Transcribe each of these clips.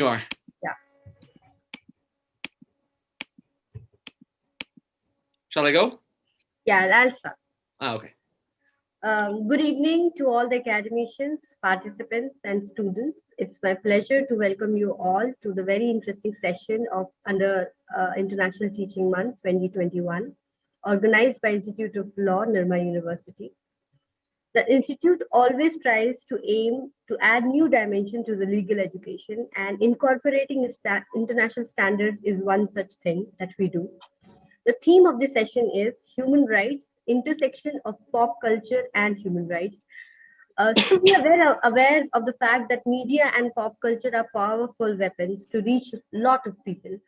You are. Yeah. Shall I go? Yeah, I'll start. Okay. Good evening to all the academicians, participants, and students. It's my pleasure to welcome you all to the very interesting session of under International Teaching Month 2021, organized by Institute of Law, Nirma University. The Institute always tries to aim to add new dimension to the legal education, and incorporating international standards is one such thing that we do. The theme of this session is human rights, intersection of pop culture and human rights. So we are very aware of the fact that media and pop culture are powerful weapons to reach a lot of people.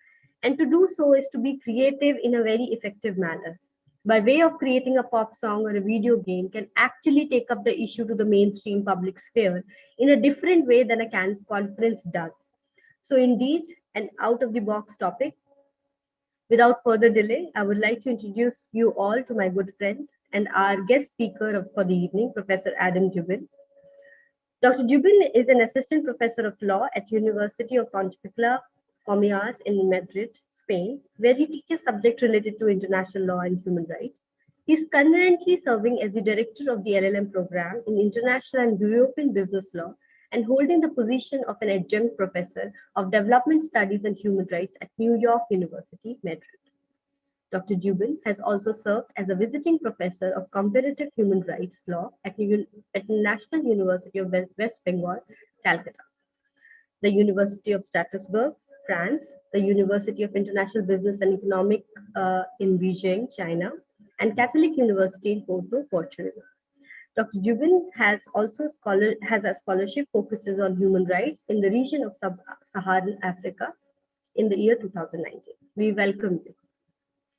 And to do so is to be creative in a very effective manner. By way of creating a pop song or a video game can actually take up the issue to the mainstream public sphere in a different way than a conference does. So indeed, an out of the box topic. Without further delay, I would like to introduce you all to my good friend and our guest speaker for the evening, Professor Adam Dubin. Dr. Dubin is an assistant professor of law at University of Pontificia, Comillas in Madrid, Spain, where he teaches subjects related to international law and human rights. He is currently serving as the director of the LLM program in international and European business law and holding the position of an adjunct professor of development studies and human rights at New York University, Madrid. Dr. Dubin has also served as a visiting professor of comparative human rights law at the National University of West Bengal, Calcutta, the University of Strasbourg, France, the University of International Business and Economic in Beijing, China, and Catholic University in Porto, Portugal. Dr. Dubin has a scholarship focuses on human rights in the region of Sub-Saharan Africa in the year 2019. We welcome you.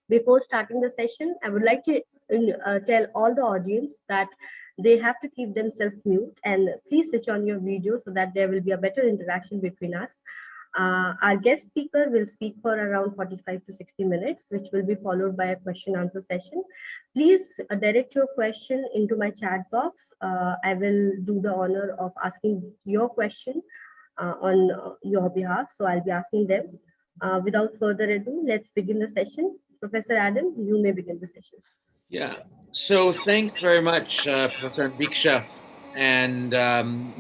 Before starting the session, I would like to tell all the audience that they have to keep themselves mute and please switch on your video so that there will be a better interaction between us. Our guest speaker will speak for around 45 to 60 minutes, which will be followed by a question answer session. Please direct your question into my chat box. I will do the honor of asking your question on your behalf. So I'll be asking them. Without further ado, let's begin the session. Professor Adam, you may begin the session. Yeah. So thanks very much, Professor Viksha, and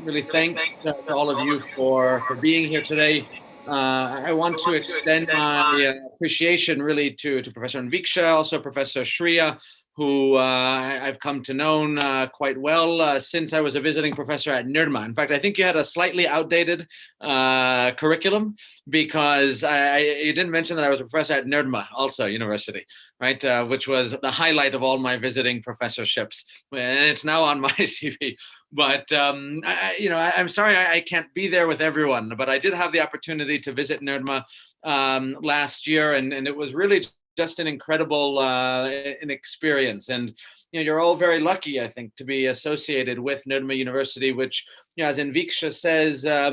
really thanks to all of you for being here today. I want to extend my appreciation really to Professor Viksha, also Professor Shreya, who I've come to know quite well since I was a visiting professor at Nirma. In fact, I think you had a slightly outdated curriculum because you didn't mention that I was a professor at Nirma, also university, right? Which was the highlight of all my visiting professorships, and it's now on my CV. But I'm sorry I can't be there with everyone, but I did have the opportunity to visit Nirma last year, and it was really just an incredible an experience. And you're all very lucky, I think, to be associated with Nirma University, which, as Viksha says, I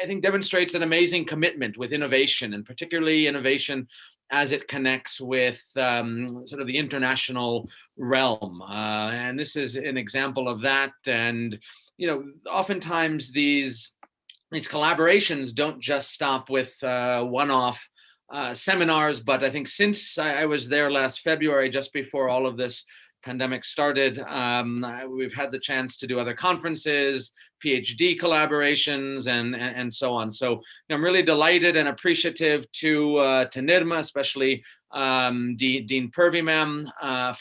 think demonstrates an amazing commitment with innovation, and particularly innovation as it connects with sort of the international realm. And this is an example of that. And, oftentimes these collaborations don't just stop with one-off seminars, but I think since I was there last February, just before all of this pandemic started, we've had the chance to do other conferences, PhD collaborations, and so on. So I'm really delighted and appreciative to Nirma, especially Dean Purvey ma'am,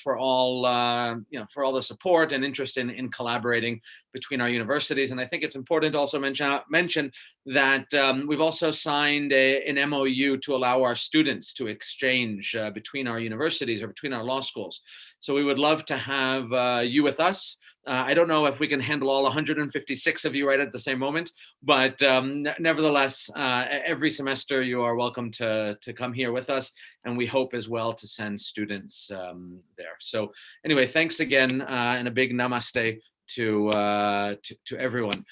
for all the support and interest in collaborating between our universities. And I think it's important to also mention that we've also signed an MOU to allow our students to exchange between our universities or between our law schools. So we would love to have you with us. I don't know if we can handle all 156 of you right at the same moment, but nevertheless, every semester you are welcome to come here with us, and we hope as well to send students there. So anyway, thanks again, and a big namaste to everyone.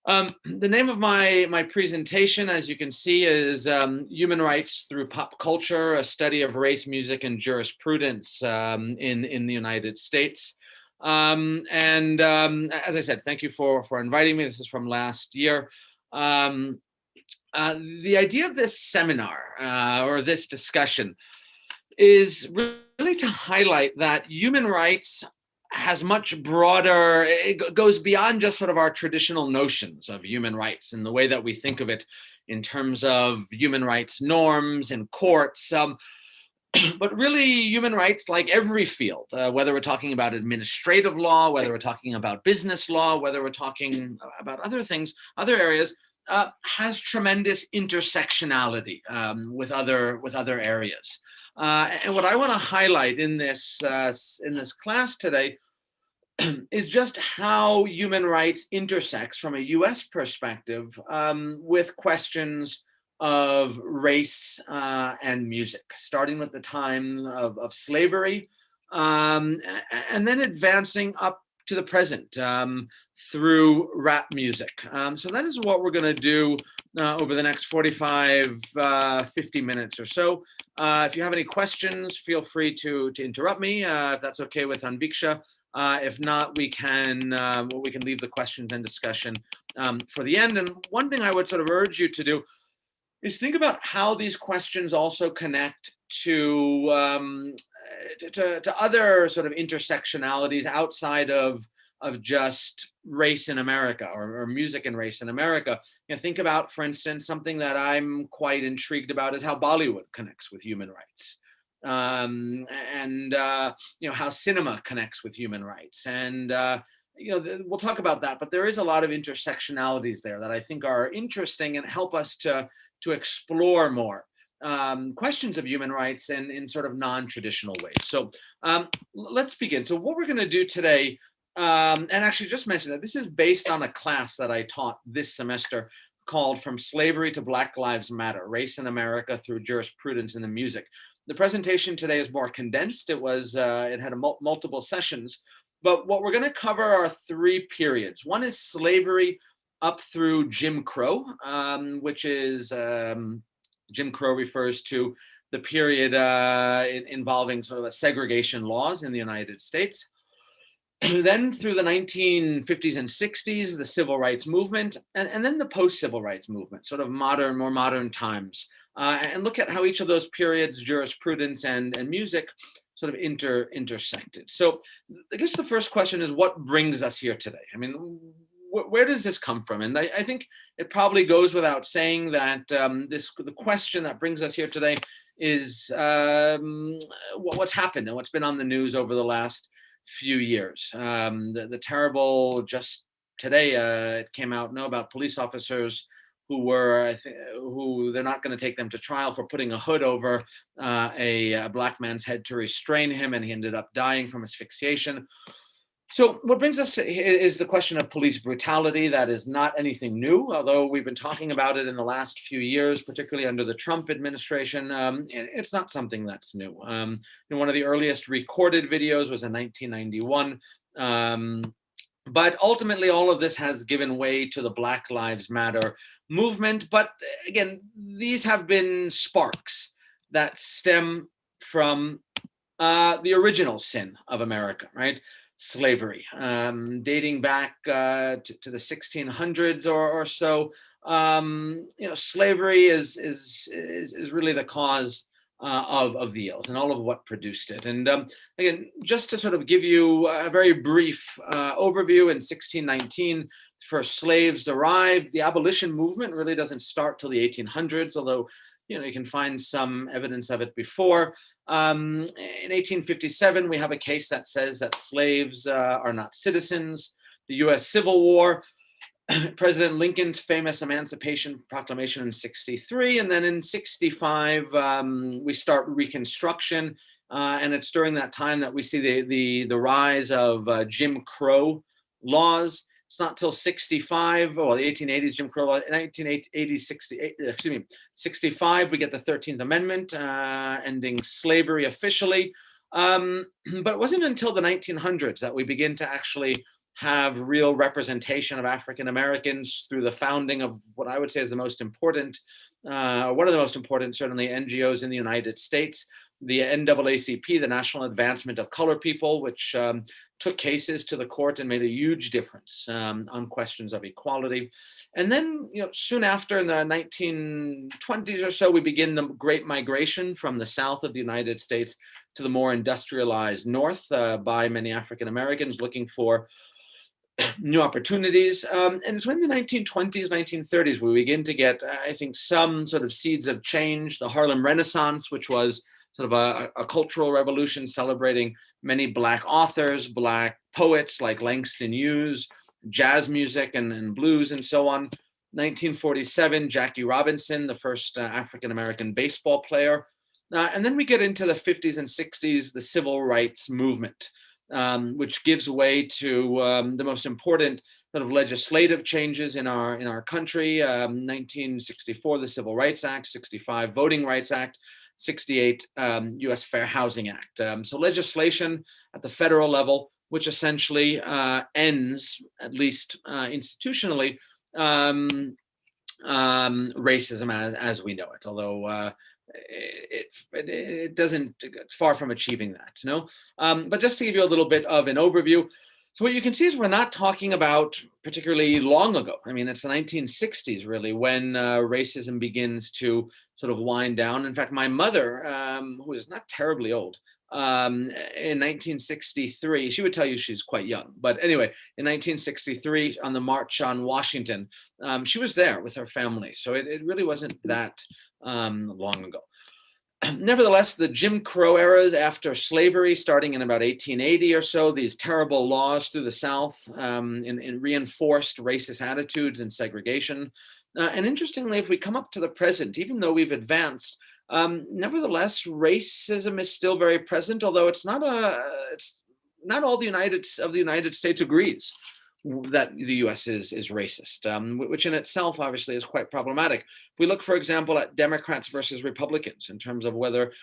The name of my presentation, as you can see, is Human Rights Through Pop Culture, a study of race, music, and jurisprudence in the United States. As I said, thank you for inviting me. This is from last year. The idea of this seminar or this discussion is really to highlight that human rights has much broader, it goes beyond just sort of our traditional notions of human rights and the way that we think of it in terms of human rights norms and courts. But really, human rights, like every field, whether we're talking about administrative law, whether we're talking about business law, whether we're talking about other things, other areas, has tremendous intersectionality with other areas. And what I want to highlight in this class today is just how human rights intersects from a U.S. perspective with questions of race and music, starting with the time of slavery, and then advancing up to the present through rap music. So that is what we're going to do over the next 45, 50 minutes or so. If you have any questions, feel free to interrupt me, if that's okay with Anviksha. If not, we can leave the questions and discussion for the end. And one thing I would sort of urge you to do is think about how these questions also connect to other sort of intersectionalities outside of just race in America or music and race in America. You know, think about, for instance, something that I'm quite intrigued about is how Bollywood connects with human rights. And how cinema connects with human rights. And we'll talk about that, but there is a lot of intersectionalities there that I think are interesting and help us to explore more questions of human rights in sort of non-traditional ways. So let's begin. So what we're going to do today, and actually just mention that this is based on a class that I taught this semester called From Slavery to Black Lives Matter, Race in America Through Jurisprudence in the Music. The presentation today is more condensed. It had multiple sessions, but what we're going to cover are three periods. One is slavery up through Jim Crow, which is Jim Crow refers to the period involving sort of segregation laws in the United States. Then through the 1950s and 60s, the civil rights movement, and then the post-civil rights movement, sort of more modern times. And look at how each of those periods, jurisprudence and music, sort of intersected. So I guess the first question is, what brings us here today? I mean, where does this come from? And I think it probably goes without saying that the question that brings us here today is what's happened and what's been on the news over the last few years. The terrible, just today it came out about police officers who they're not going to take them to trial for putting a hood over a black man's head to restrain him, and he ended up dying from asphyxiation. So what brings us to is the question of police brutality. That is not anything new, although we've been talking about it in the last few years, particularly under the Trump administration. It's not something that's new. One of the earliest recorded videos was in 1991. But ultimately, all of this has given way to the Black Lives Matter movement. But again, these have been sparks that stem from the original sin of America, right? Slavery, dating back to the 1600s or so. Slavery is really the cause of the ills and all of what produced it. And again, just to sort of give you a very brief overview, in 1619, first slaves arrived. The abolition movement really doesn't start till the 1800s, although you can find some evidence of it before. In 1857, we have a case that says that slaves are not citizens. The U.S. Civil War, President Lincoln's famous Emancipation Proclamation in 63, and then in 65, we start Reconstruction, and it's during that time that we see the rise of Jim Crow laws. It's not till 65, the 1880s Jim Crow law. In 1980, 65, we get the 13th Amendment, ending slavery officially. But it wasn't until the 1900s that we begin to actually have real representation of African Americans through the founding of what I would say is the most important, one of the most important, certainly, NGOs in the United States, the NAACP, the National Advancement of Colored People, which took cases to the court and made a huge difference on questions of equality. And then, soon after, in the 1920s or so, we begin the Great Migration from the south of the United States to the more industrialized north by many African Americans looking for new opportunities. And it's when the 1920s, 1930s, we begin to get, I think, some sort of seeds of change. The Harlem Renaissance, which was sort of a cultural revolution celebrating many Black authors, Black poets like Langston Hughes, jazz music and blues and so on. 1947, Jackie Robinson, the first African-American baseball player. And then we get into the 50s and 60s, the civil rights movement, which gives way to the most important sort of legislative changes in our country. 1964, the Civil Rights Act, 65, Voting Rights Act, 68, U.S. Fair Housing Act. So legislation at the federal level, which essentially ends, at least institutionally, racism as we know it, although it doesn't, it's far from achieving that, but just to give you a little bit of an overview. So what you can see is we're not talking about particularly long ago. I mean, it's the 1960s, really, when racism begins to sort of wind down. In fact, my mother, who is not terribly old, in 1963, she would tell you she's quite young, but anyway, in 1963, on the March on Washington, she was there with her family. So it really wasn't that long ago. Nevertheless, the Jim Crow eras after slavery, starting in about 1880 or so, these terrible laws through the South and reinforced racist attitudes and segregation. And interestingly, if we come up to the present, even though we've advanced, nevertheless, racism is still very present, although it's not all the United States agrees that the US is racist, which in itself obviously is quite problematic. If we look, for example, at Democrats versus Republicans in terms of whether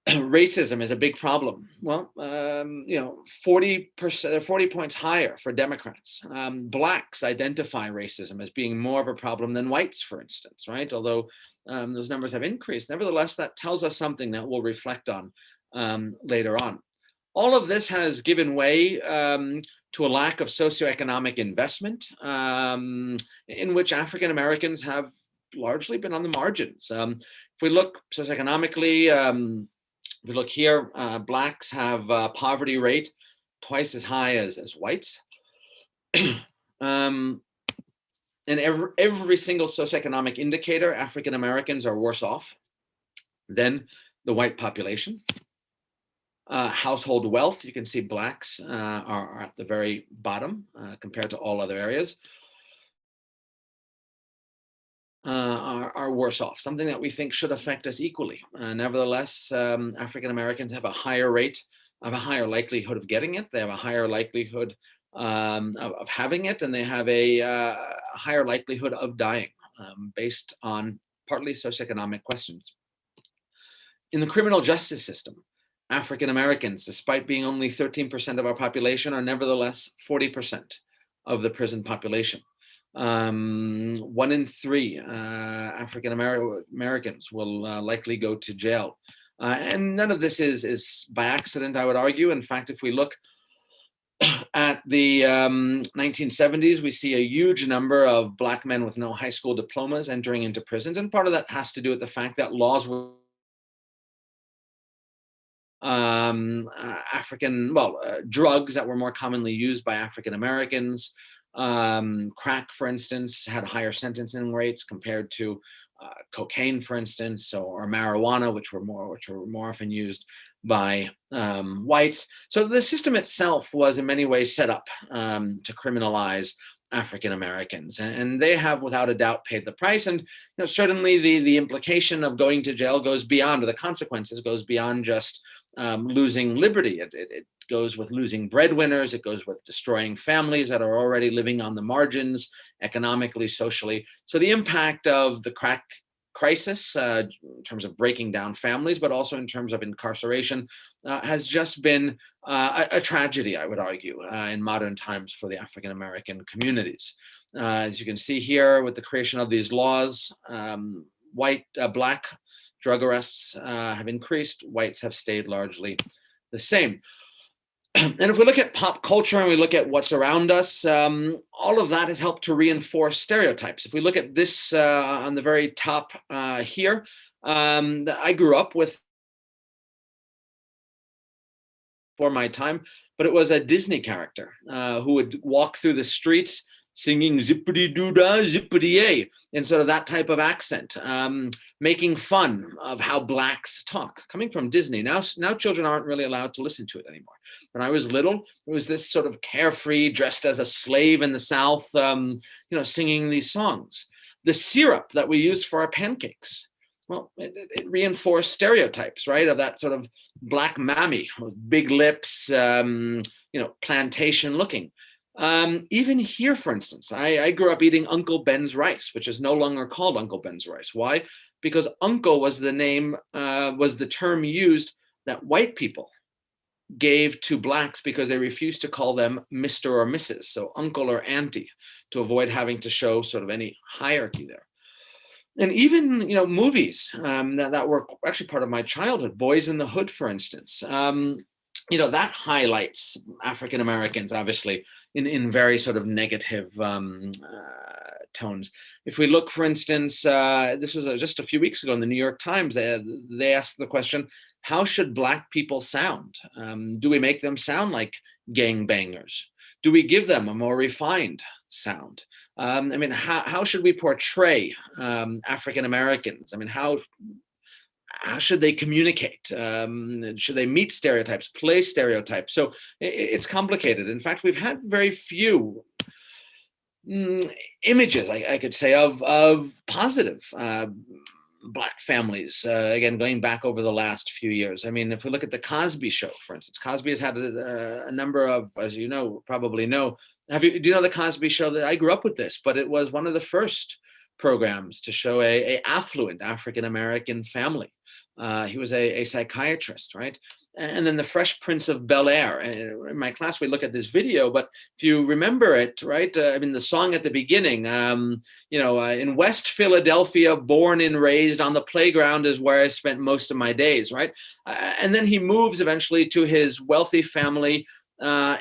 racism is a big problem, well, 40%, 40 points higher for Democrats. Blacks identify racism as being more of a problem than whites, for instance, right? Although those numbers have increased. Nevertheless, that tells us something that we'll reflect on later on. All of this has given way to a lack of socioeconomic investment, in which African Americans have largely been on the margins. If we look socioeconomically, if we look here, Blacks have a poverty rate twice as high as whites. And every single socioeconomic indicator, African Americans are worse off than the white population. Household wealth, you can see Blacks are at the very bottom compared to all other areas, are worse off, something that we think should affect us equally. Nevertheless, African Americans have a higher rate, have a higher likelihood of getting it. They have a higher likelihood of having it, and they have a higher likelihood of dying based on partly socioeconomic questions. In the criminal justice system, African Americans, despite being only 13% of our population, are nevertheless 40% of the prison population. 1 in 3 African Americans will likely go to jail. And none of this is by accident, I would argue. In fact, if we look at the 1970s, we see a huge number of Black men with no high school diplomas entering into prisons. And part of that has to do with the fact that laws were drugs that were more commonly used by African Americans. Crack, for instance, had higher sentencing rates compared to cocaine, for instance, or marijuana, which were more often used by whites. So the system itself was in many ways set up to criminalize African Americans, and they have without a doubt paid the price. And certainly the implication of going to jail goes beyond, or the consequences goes beyond just losing liberty. It goes with losing breadwinners. It goes with destroying families that are already living on the margins, economically, socially. So the impact of the crack crisis in terms of breaking down families, but also in terms of incarceration, has just been a tragedy, I would argue, in modern times for the African American communities. As you can see here, with the creation of these laws, black drug arrests have increased, whites have stayed largely the same. And if we look at pop culture and we look at what's around us, all of that has helped to reinforce stereotypes. If we look at this on the very top here, I grew up with, for my time, but it was a Disney character who would walk through the streets singing zippity-doo-dah, zippity-yay, in sort of that type of accent, making fun of how blacks talk, coming from Disney. Now children aren't really allowed to listen to it anymore. When I was little, it was this sort of carefree, dressed as a slave in the South, singing these songs. The syrup that we use for our pancakes, well, it reinforced stereotypes, right, of that sort of black mammy with big lips, plantation looking. Even here, for instance, I grew up eating Uncle Ben's rice, which is no longer called Uncle Ben's rice. Why? Because uncle was the name, was the term used that white people gave to blacks because they refused to call them Mr. or Mrs. So uncle or auntie, to avoid having to show sort of any hierarchy there. And even, movies that were actually part of my childhood, Boys in the Hood, for instance, that highlights African Americans, obviously, in very sort of negative tones. If we look, for instance, this was just a few weeks ago in the New York Times, they asked the question, how should black people sound? Do we make them sound like gangbangers? Do we give them a more refined sound? How should we portray African Americans? How should they communicate? Should they meet stereotypes, play stereotypes? So it's complicated. In fact, we've had very few images, I could say, of positive black families, again, going back over the last few years. If we look at the Cosby Show, for instance, Cosby has had a number of, as you know, probably know, do you know the Cosby Show? That I grew up with this, but it was one of the first programs to show a affluent African-American family. He was a psychiatrist, right? And then the Fresh Prince of Bel-Air. In my class, we look at this video, but if you remember it, right? The song at the beginning, in West Philadelphia, born and raised on the playground is where I spent most of my days, right? And then he moves eventually to his wealthy family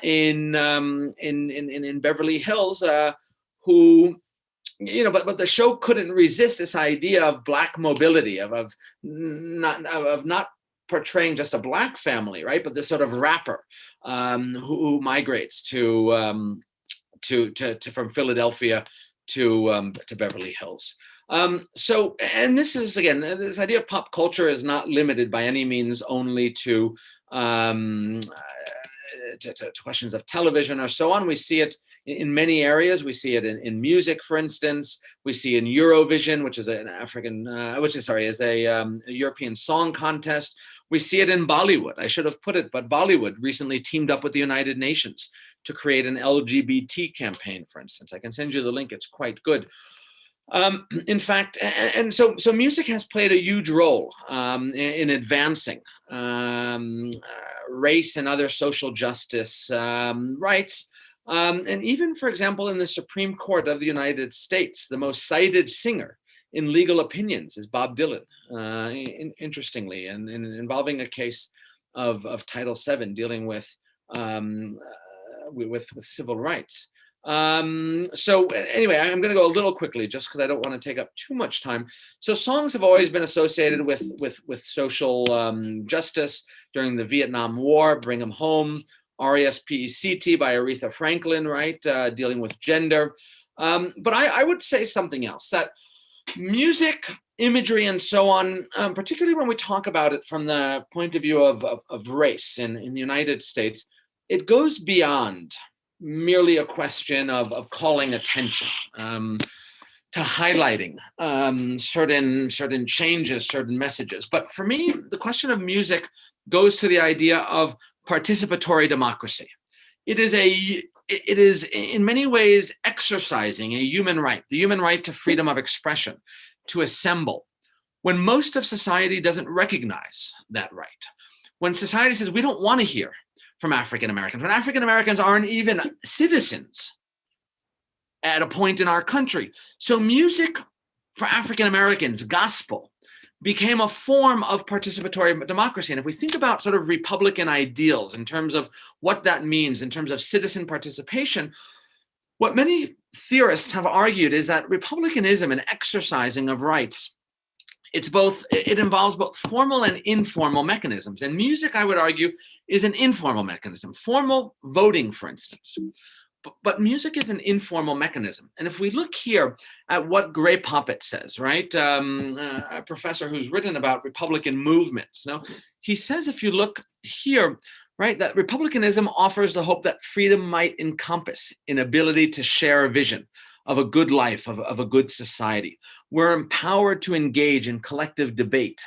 in Beverly Hills, who, but the show couldn't resist this idea of black mobility, of not portraying just a black family, right? But this sort of rapper who migrates from Philadelphia to Beverly Hills. And this is, again, this idea of pop culture is not limited by any means only to questions of television or so on. We see it in many areas. We see it in music, for instance. We see in Eurovision, which is a European song contest. We see it in Bollywood. I should have put it, but Bollywood recently teamed up with the United Nations to create an LGBT campaign, for instance. I can send you the link. It's quite good. In fact, and so music has played a huge role in advancing race and other social justice rights. And even, for example, in the Supreme Court of the United States, the most cited singer in legal opinions is Bob Dylan, interestingly, and involving a case of Title VII dealing with civil rights. So anyway, I'm going to go a little quickly just because I don't want to take up too much time. So songs have always been associated with social justice. During the Vietnam War, Bring 'Em Home, R.E.S.P.E.C.T. by Aretha Franklin, right, dealing with gender. But I would say something else, that music, imagery, and so on, particularly when we talk about it from the point of view of race in the United States, it goes beyond merely a question of calling attention to highlighting certain changes, certain messages. But for me, the question of music goes to the idea of participatory democracy. It is in many ways exercising a human right, the human right to freedom of expression, to assemble, when most of society doesn't recognize that right. When society says, we don't want to hear from African Americans, when African Americans aren't even citizens at a point in our country. So music for African Americans, gospel, became a form of participatory democracy. And if we think about sort of Republican ideals in terms of what that means, in terms of citizen participation, what many theorists have argued is that republicanism and exercising of rights, it involves both formal and informal mechanisms. And music, I would argue, is an informal mechanism. Formal voting, for instance. But music is an informal mechanism. And if we look here at what Gray Poppet says, right, a professor who's written about Republican movements, he says, if you look here, right, that republicanism offers the hope that freedom might encompass an ability to share a vision of a good life, of a good society. We're empowered to engage in collective debate,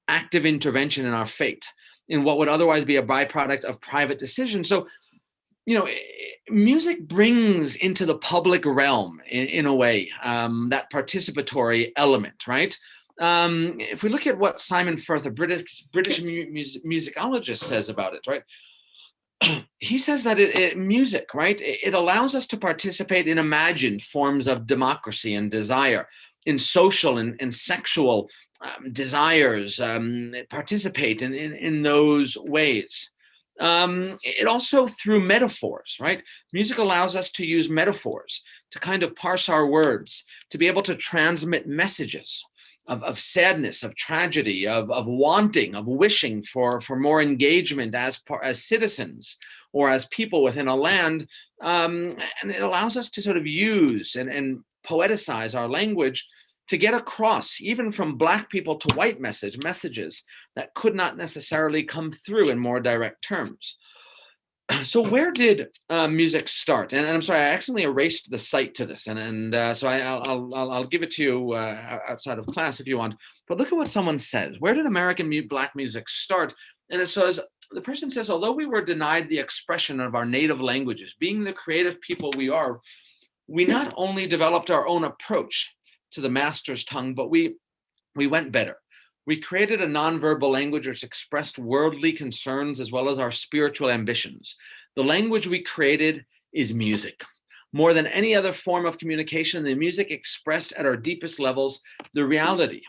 active intervention in our fate, in what would otherwise be a byproduct of private decision. So, music brings into the public realm, in a way, that participatory element, right? If we look at what Simon Firth, a British musicologist, says about it, right? He says that music, right, it allows us to participate in imagined forms of democracy and desire, in social and sexual desires, participate in those ways. It also, through metaphors, right? Music allows us to use metaphors to kind of parse our words, to be able to transmit messages of sadness, of tragedy, of wanting, of wishing for more engagement as citizens or as people within a land. And it allows us to sort of use and poeticize our language to get across, even from Black people to white messages that could not necessarily come through in more direct terms. So where did music start? And I'm sorry, I accidentally erased the site to this, so I'll give it to you outside of class if you want. But look at what someone says. Where did American Black music start? And it says, the person says, although we were denied the expression of our native languages, being the creative people we are, we not only developed our own approach to the master's tongue, but we went better. We created a nonverbal language which expressed worldly concerns as well as our spiritual ambitions. The language we created is music. More than any other form of communication, the music expressed at our deepest levels the reality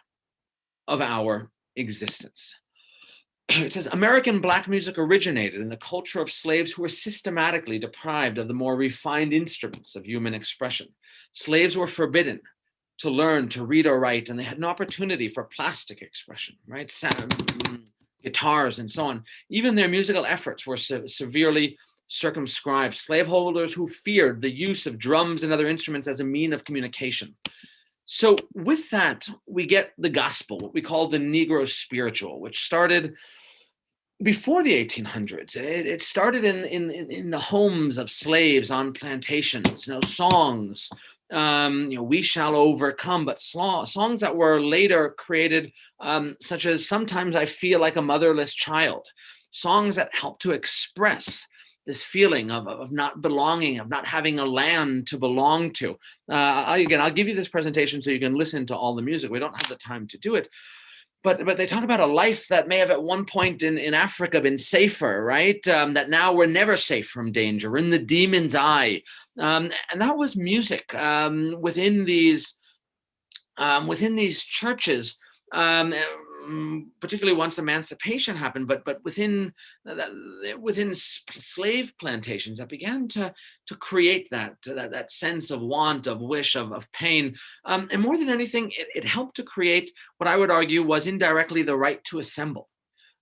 of our existence. It says, American Black music originated in the culture of slaves who were systematically deprived of the more refined instruments of human expression. Slaves were forbidden to learn to read or write, and they had an opportunity for plastic expression, right? Guitars and so on. Even their musical efforts were severely circumscribed. Slaveholders who feared the use of drums and other instruments as a mean of communication. So with that, we get the gospel, what we call the Negro Spiritual, which started before the 1800s. It started in the homes of slaves on plantations, songs, we shall overcome, but songs that were later created, such as Sometimes I Feel Like a Motherless Child, songs that help to express this feeling of not belonging, of not having a land to belong to. Again, I'll give you this presentation so you can listen to all the music. We don't have the time to do it. But they talk about a life that may have at one point in Africa been safer, right? That now we're never safe from danger. We're in the demon's eye. And that was music within these churches, particularly once emancipation happened, but within slave plantations that began to create that sense of want, of wish, of pain. And more than anything, it helped to create what I would argue was indirectly the right to assemble.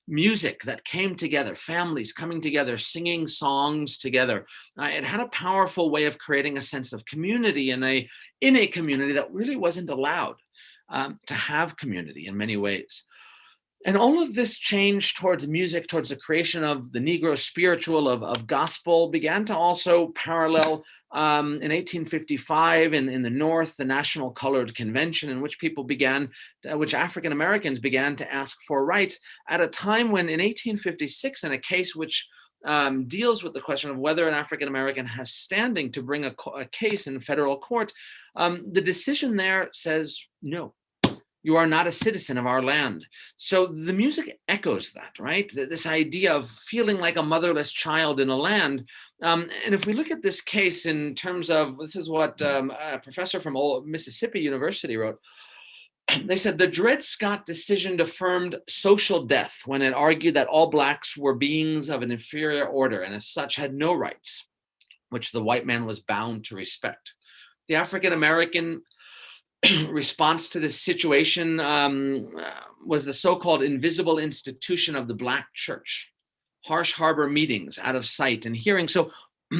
Music that came together, families coming together, singing songs together. It had a powerful way of creating a sense of community in a community that really wasn't allowed to have community in many ways. And all of this change towards music, towards the creation of the Negro Spiritual, of gospel, began to also parallel in 1855 in the North, the National Colored Convention, in which which African Americans began to ask for rights at a time when in 1856, in a case which deals with the question of whether an African American has standing to bring a case in federal court, the decision there says no. You are not a citizen of our land. So the music echoes that, right? This idea of feeling like a motherless child in a land. And if we look at this case in terms of, this is what a professor from Mississippi University wrote. They said the Dred Scott decision affirmed social death when it argued that all Blacks were beings of an inferior order and as such had no rights, which the white man was bound to respect. The African American response to this situation was the so-called invisible institution of the Black church, harsh harbor meetings out of sight and hearing. So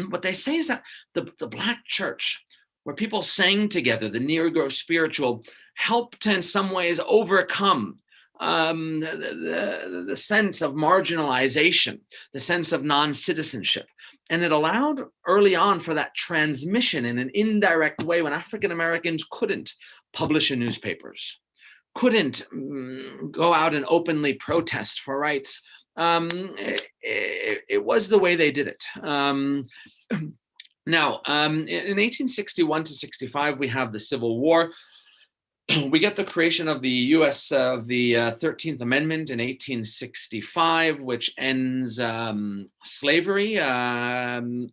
what they say is that the Black church, where people sang together, the Negro Spiritual, helped to in some ways overcome the sense of marginalization, the sense of non-citizenship. And it allowed early on for that transmission in an indirect way when African Americans couldn't publish in newspapers, couldn't go out and openly protest for rights. It was the way they did it. Now, in 1861 to 65, we have the Civil War. We get the creation of the U.S. Of the 13th Amendment in 1865, which ends slavery. And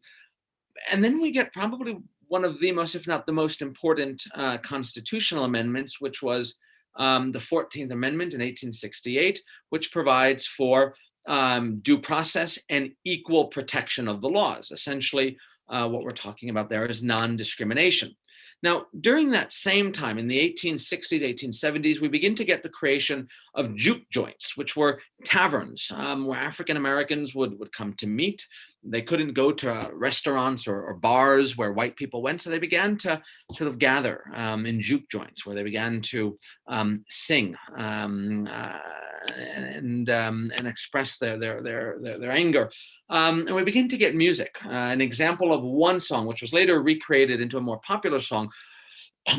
then we get probably one of the most, if not the most important constitutional amendments, which was the 14th Amendment in 1868, which provides for due process and equal protection of the laws. Essentially, what we're talking about there is non-discrimination. Now, during that same time, in the 1860s, 1870s, we begin to get the creation of Juke Joints, which were taverns where African Americans would come to meet. They couldn't go to restaurants or bars where white people went, so they began to sort of gather in Juke Joints, where they began to sing and express their anger. And we begin to get music. An example of one song, which was later recreated into a more popular song,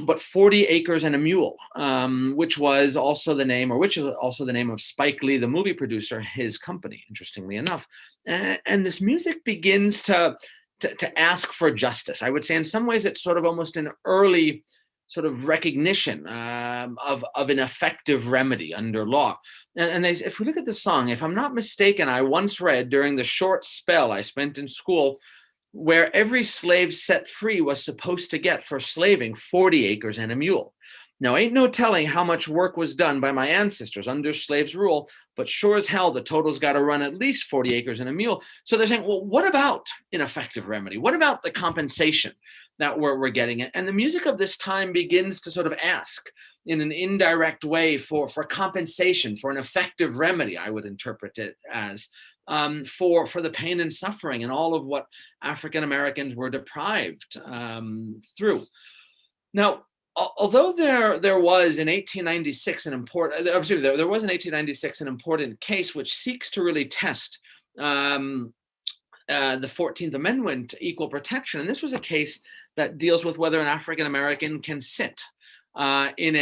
but 40 Acres and a Mule, which was also the name, or which is also the name of Spike Lee, the movie producer, his company, interestingly enough. And this music begins to ask for justice. I would say in some ways it's sort of almost an early sort of recognition of an effective remedy under law. And if we look at the song, if I'm not mistaken, I once read during the short spell I spent in school, where every slave set free was supposed to get for slaving 40 acres and a mule. Now, ain't no telling how much work was done by my ancestors under slaves' rule, but sure as hell the total's got to run at least 40 acres and a mule. So they're saying, well, what about an effective remedy? What about the compensation that we're getting? And the music of this time begins to sort of ask in an indirect way for compensation, for an effective remedy, I would interpret it as, for the pain and suffering and all of what African Americans were deprived through. Now, although there was in 1896 an important, there was in 1896 an important case which seeks to really test the 14th Amendment, equal protection, and this was a case that deals with whether an African American can sit in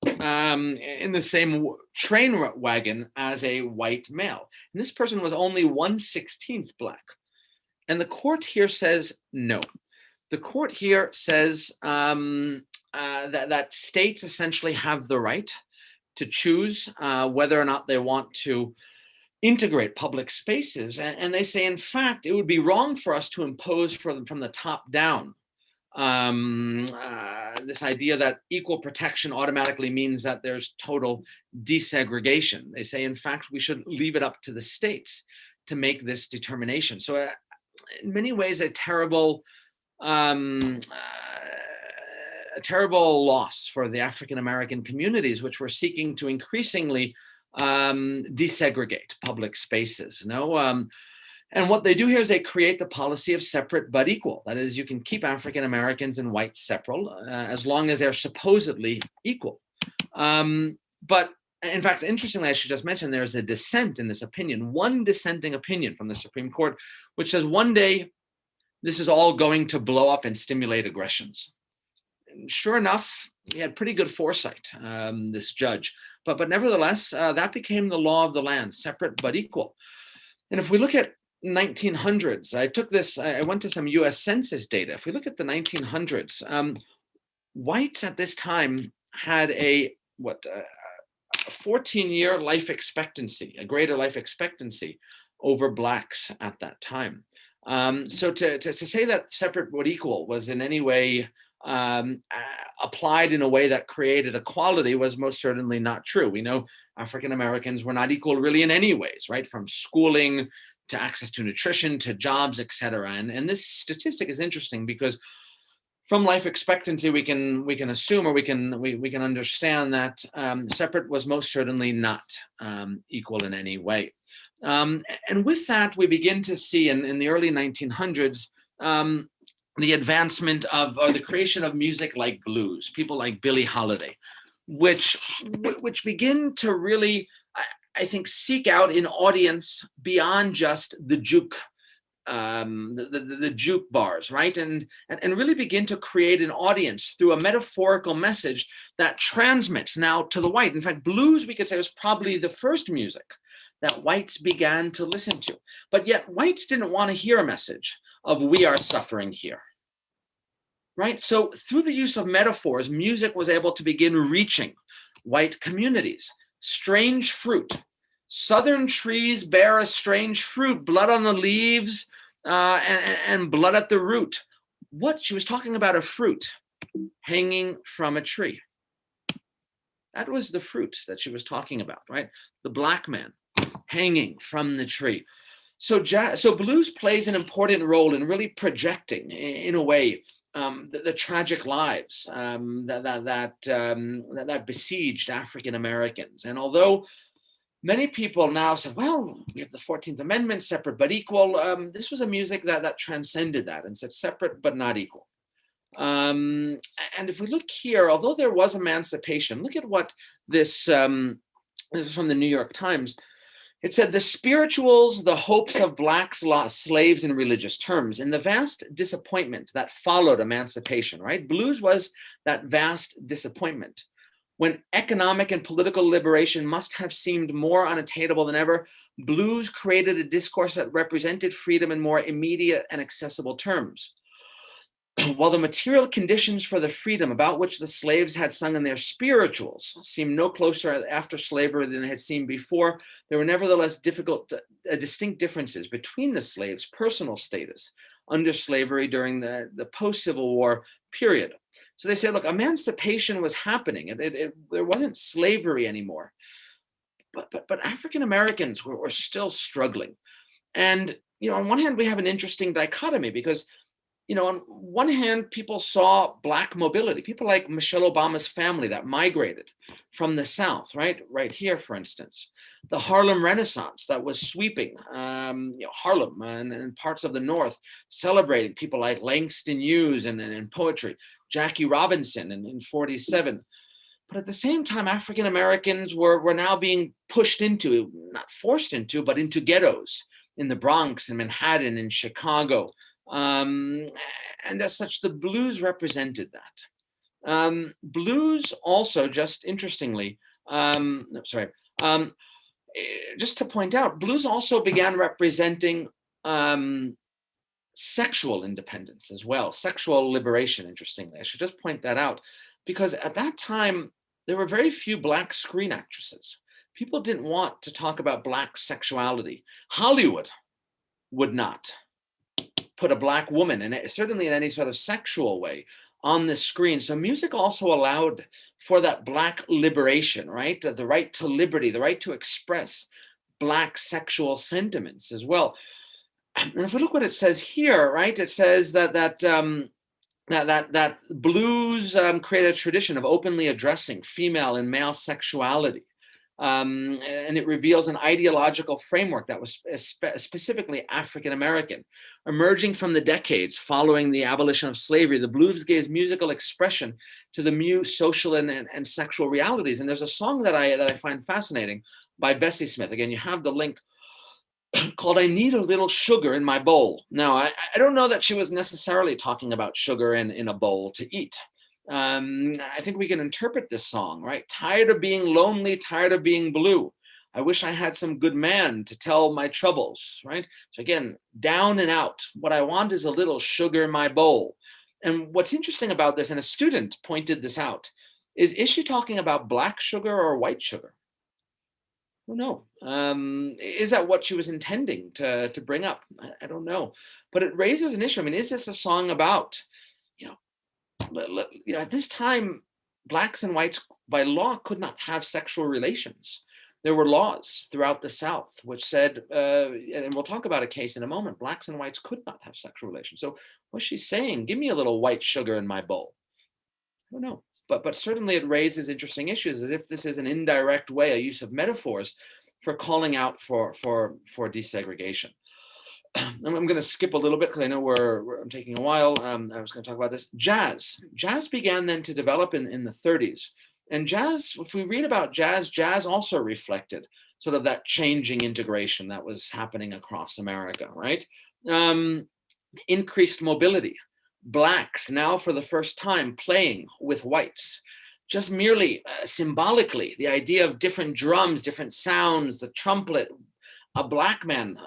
the same train wagon as a white male. And this person was only 1/16 Black. And the court here says no. The court here says that states essentially have the right to choose whether or not they want to integrate public spaces. And they say, in fact, it would be wrong for us to impose from the top down this idea that equal protection automatically means that there's total desegregation. They say, in fact, we should leave it up to the states to make this determination. So in many ways, a terrible loss for the African-American communities, which were seeking to increasingly desegregate public spaces. And what they do here is they create the policy of separate but equal. That is, you can keep African Americans and whites separate as long as they're supposedly equal. But in fact, interestingly, I should just mention there's a dissent in this opinion, one dissenting opinion from the Supreme Court, which says one day this is all going to blow up and stimulate aggressions. And sure enough, he had pretty good foresight, this judge. But nevertheless, that became the law of the land, separate but equal. And if we look at 1900s, I went to some US Census data. If we look at the 1900s, whites at this time had a a 14-year life expectancy, a greater life expectancy over Blacks at that time. So to say that separate but equal was in any way applied in a way that created equality was most certainly not true. We know African Americans were not equal really in any ways, right? From schooling to access to nutrition to jobs, et cetera. And this statistic is interesting because from life expectancy, we can assume, or we can understand that separate was most certainly not equal in any way. And with that, we begin to see in the early 1900s the advancement of, or the creation of music like blues, people like Billie Holiday, which begin to really, I think, seek out an audience beyond just the juke. The juke bars, right? And really begin to create an audience through a metaphorical message that transmits now to the white. In fact, blues, we could say, was probably the first music that whites began to listen to. But yet whites didn't want to hear a message of "we are suffering here," right? So through the use of metaphors, music was able to begin reaching white communities. Strange fruit. Southern trees bear a strange fruit, blood on the leaves and blood at the root. What? She was talking about a fruit hanging from a tree. That was the fruit that she was talking about, right? The black man hanging from the tree. So blues plays an important role in really projecting, in a way, the tragic lives that besieged African Americans. And although many people now say, well, we have the 14th Amendment, separate but equal, this was a music that transcended that and said separate but not equal. And if we look here, although there was emancipation, look at what this is from the New York Times. It said, the spirituals, the hopes of blacks, slaves in religious terms, in the vast disappointment that followed emancipation, right? Blues was that vast disappointment. When economic and political liberation must have seemed more unattainable than ever, blues created a discourse that represented freedom in more immediate and accessible terms. While the material conditions for the freedom about which the slaves had sung in their spirituals seemed no closer after slavery than they had seemed before, there were nevertheless distinct differences between the slaves' personal status under slavery during the post-Civil War period. So they say, look, emancipation was happening. There wasn't slavery anymore. But African Americans were still struggling. And, on one hand, we have an interesting dichotomy because, on one hand, people saw Black mobility, people like Michelle Obama's family that migrated from the South, right here, for instance. The Harlem Renaissance that was sweeping Harlem and parts of the North, celebrating people like Langston Hughes and poetry, Jackie Robinson in 47. But at the same time, African Americans were now being pushed into, not forced into, but into ghettos in the Bronx and Manhattan and Chicago. And as such, the blues represented that. Blues also, just interestingly, just to point out, blues also began representing sexual independence as well, sexual liberation, interestingly. I should just point that out, because at that time, there were very few Black screen actresses. People didn't want to talk about Black sexuality. Hollywood would not put a Black woman, and certainly in any sort of sexual way, on the screen. So music also allowed for that Black liberation, right? The right to liberty, the right to express Black sexual sentiments as well. And if we look what it says here, right? It says that blues created a tradition of openly addressing female and male sexuality. And it reveals an ideological framework that was specifically African American. Emerging from the decades following the abolition of slavery, the blues gave musical expression to the new social and sexual realities. And there's a song that I find fascinating by Bessie Smith. Again, you have the link, called "I Need a Little Sugar in My Bowl." Now, I don't know that she was necessarily talking about sugar in a bowl to eat. I think we can interpret this song, right? Tired of being lonely, tired of being blue. I wish I had some good man to tell my troubles, right? So again, down and out. What I want is a little sugar in my bowl. And what's interesting about this, and a student pointed this out, Is she talking about black sugar or white sugar? I don't know. Is that what she was intending to bring up? I don't know. But it raises an issue. I mean, is this a song about, you know, at this time, blacks and whites by law could not have sexual relations. There were laws throughout the South which said, and we'll talk about a case in a moment, blacks and whites could not have sexual relations. So what's she saying? Give me a little white sugar in my bowl. I don't know. But certainly it raises interesting issues, as if this is an indirect way, a use of metaphors for calling out for desegregation. I'm going to skip a little bit because I know I'm taking a while. I was going to talk about this. Jazz began then to develop in the 30s. And jazz, if we read about jazz also reflected sort of that changing integration that was happening across America, right? Increased mobility. Blacks now for the first time playing with whites, just merely symbolically, the idea of different drums, different sounds, the trumpet, a black man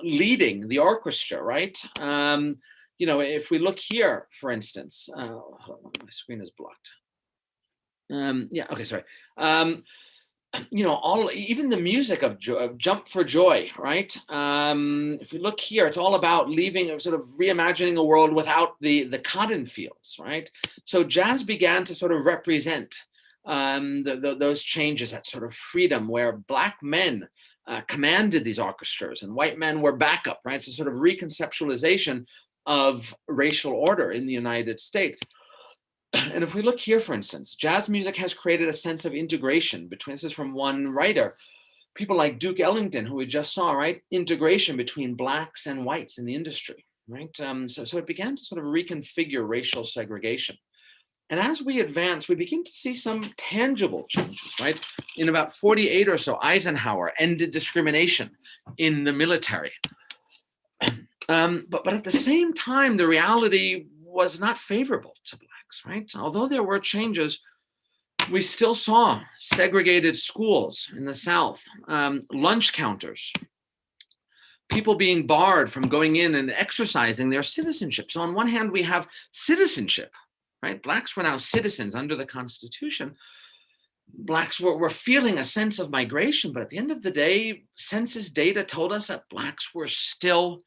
leading the orchestra, right? You know, if we look here, for instance, hold on, my screen is blocked. Yeah, okay, sorry. You know, even the music of Jump for Joy, right? If we look here, it's all about leaving, sort of reimagining a world without the cotton fields, right? So jazz began to sort of represent those changes, that sort of freedom where black men commanded these orchestras and white men were backup, right? It's a sort of reconceptualization of racial order in the United States. And if we look here, for instance, jazz music has created a sense of integration between, this is from one writer, people like Duke Ellington, who we just saw, right? Integration between blacks and whites in the industry, right? So it began to sort of reconfigure racial segregation. And as we advance, we begin to see some tangible changes, right? In about 48 or so, Eisenhower ended discrimination in the military. But at the same time, the reality was not favorable to blacks, right? Although there were changes, we still saw segregated schools in the South, lunch counters, people being barred from going in and exercising their citizenship. So on one hand, we have citizenship, right? Blacks were now citizens under the Constitution. Blacks were feeling a sense of migration, but at the end of the day, census data told us that blacks were still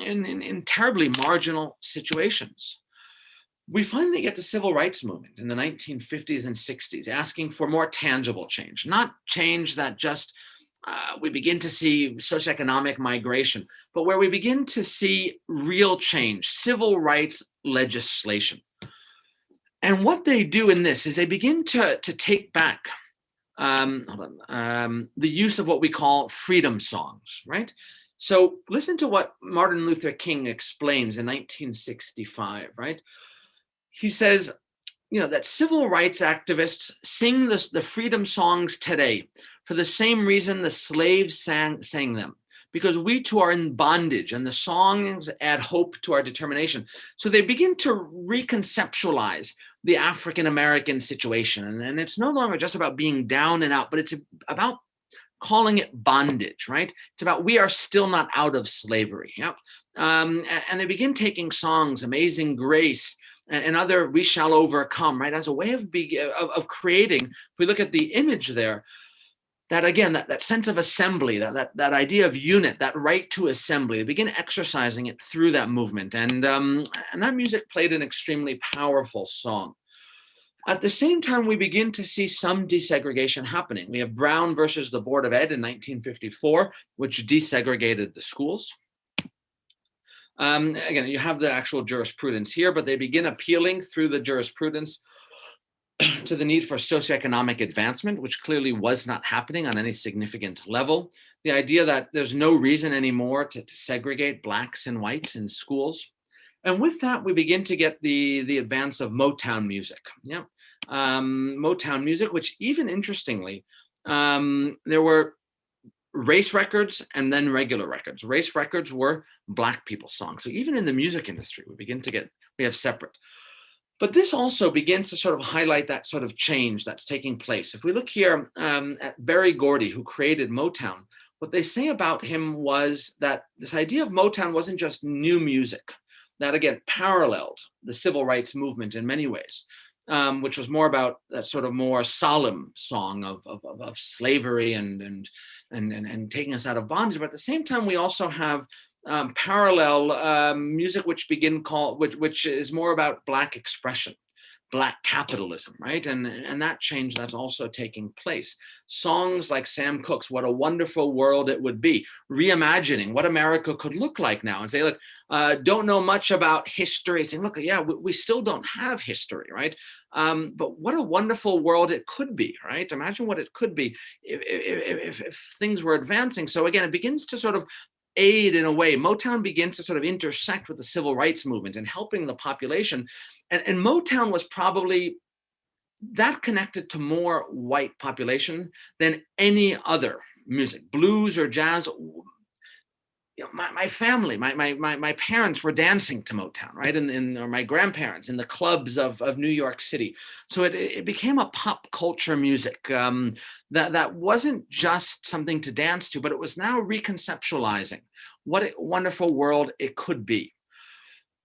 in terribly marginal situations. We finally get the civil rights movement in the 1950s and 60s, asking for more tangible change, not change that just we begin to see socioeconomic migration, but where we begin to see real change, civil rights legislation. And what they do in this is they begin to take back the use of what we call freedom songs, right? So listen to what Martin Luther King explains in 1965, right? He says, you know, that civil rights activists sing the freedom songs today for the same reason the slaves sang them, because we too are in bondage and the songs add hope to our determination. So they begin to reconceptualize the African-American situation. And it's no longer just about being down and out, but it's about calling it bondage, right? It's about we are still not out of slavery. Yeah? And they begin taking songs, Amazing Grace, and other We Shall Overcome, right? As a way of creating, if we look at the image there, that again, that sense of assembly, that idea of unit, that right to assembly, they begin exercising it through that movement. And that music played an extremely powerful song. At the same time, we begin to see some desegregation happening. We have Brown versus the Board of Ed in 1954, which desegregated the schools. Again, you have the actual jurisprudence here, but they begin appealing through the jurisprudence to the need for socioeconomic advancement, which clearly was not happening on any significant level. The idea that there's no reason anymore to segregate blacks and whites in schools. And with that, we begin to get the advance of Motown music. Yeah, Motown music, which even interestingly, there were race records and then regular records. Race records were Black people's songs. So even in the music industry, we have separate. But this also begins to sort of highlight that sort of change that's taking place. If we look here at Berry Gordy, who created Motown, what they say about him was that this idea of Motown wasn't just new music, that again paralleled the civil rights movement in many ways. which was more about that sort of more solemn song of slavery and taking us out of bondage. But at the same time, we also have parallel music which is more about Black expression, Black capitalism, right? And that change that's also taking place. Songs like Sam Cooke's "What a Wonderful World It Would Be," reimagining what America could look like now, and say, look, don't know much about history, saying, look, yeah, we still don't have history, right? But what a wonderful world it could be, right? Imagine what it could be if things were advancing. So again, it begins to sort of aid in a way. Motown begins to sort of intersect with the civil rights movement and helping the population. And Motown was probably that connected to more white population than any other music, blues or jazz. You know, my family, my parents were dancing to Motown, right? Or my grandparents in the clubs of New York City. So it became a pop culture music that wasn't just something to dance to, but it was now reconceptualizing what a wonderful world it could be.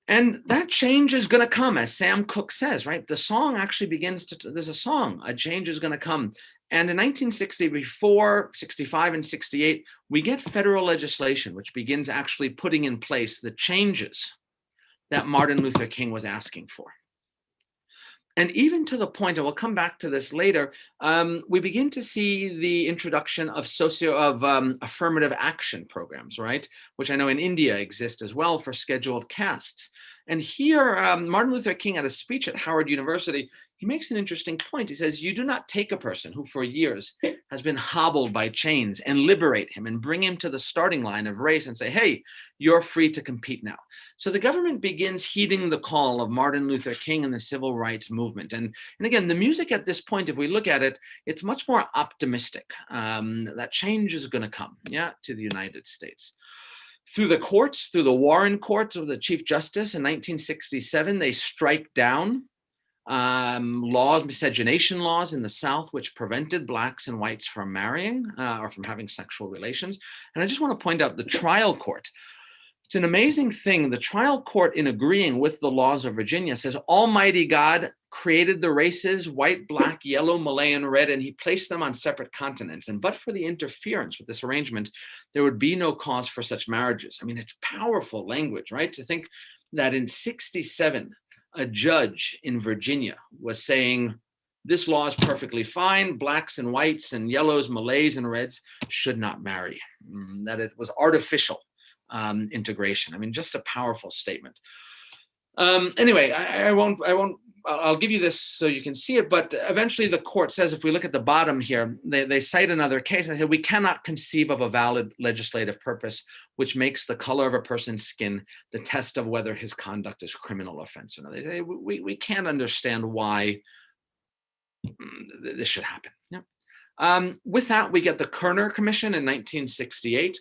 And that change is going to come, as Sam Cooke says, right? The song actually there's a song, a change is going to come. And in 1964, 65, and 68, we get federal legislation, which begins actually putting in place the changes that Martin Luther King was asking for. And even to the point, and we'll come back to this later, we begin to see the introduction of affirmative action programs, right? Which I know in India exist as well for scheduled castes. And here, Martin Luther King at a speech at Howard University, he makes an interesting point. He says, you do not take a person who for years has been hobbled by chains and liberate him and bring him to the starting line of race and say, hey, you're free to compete now. So the government begins heeding the call of Martin Luther King and the civil rights movement. And again, the music at this point, if we look at it, it's much more optimistic. That change is going to come, to the United States. Through the courts, through the Warren Courts of the Chief Justice in 1967, they strike down miscegenation laws in the South, which prevented Blacks and whites from marrying or from having sexual relations. And I just want to point out the trial court. It's an amazing thing. The trial court, in agreeing with the laws of Virginia, says Almighty God created the races, white, black, yellow, Malay, and red, and he placed them on separate continents. And but for the interference with this arrangement, there would be no cause for such marriages. I mean, it's powerful language, right? To think that in 1967, a judge in Virginia was saying, this law is perfectly fine. Blacks and whites and yellows, Malays and reds should not marry. That it was artificial integration. I mean, just a powerful statement. Anyway, I'll give you this so you can see it, but eventually the court says, if we look at the bottom here, they cite another case. They say, we cannot conceive of a valid legislative purpose which makes the color of a person's skin the test of whether his conduct is criminal offense or not. They say, we can't understand why this should happen. With that, we get the Kerner Commission in 1968,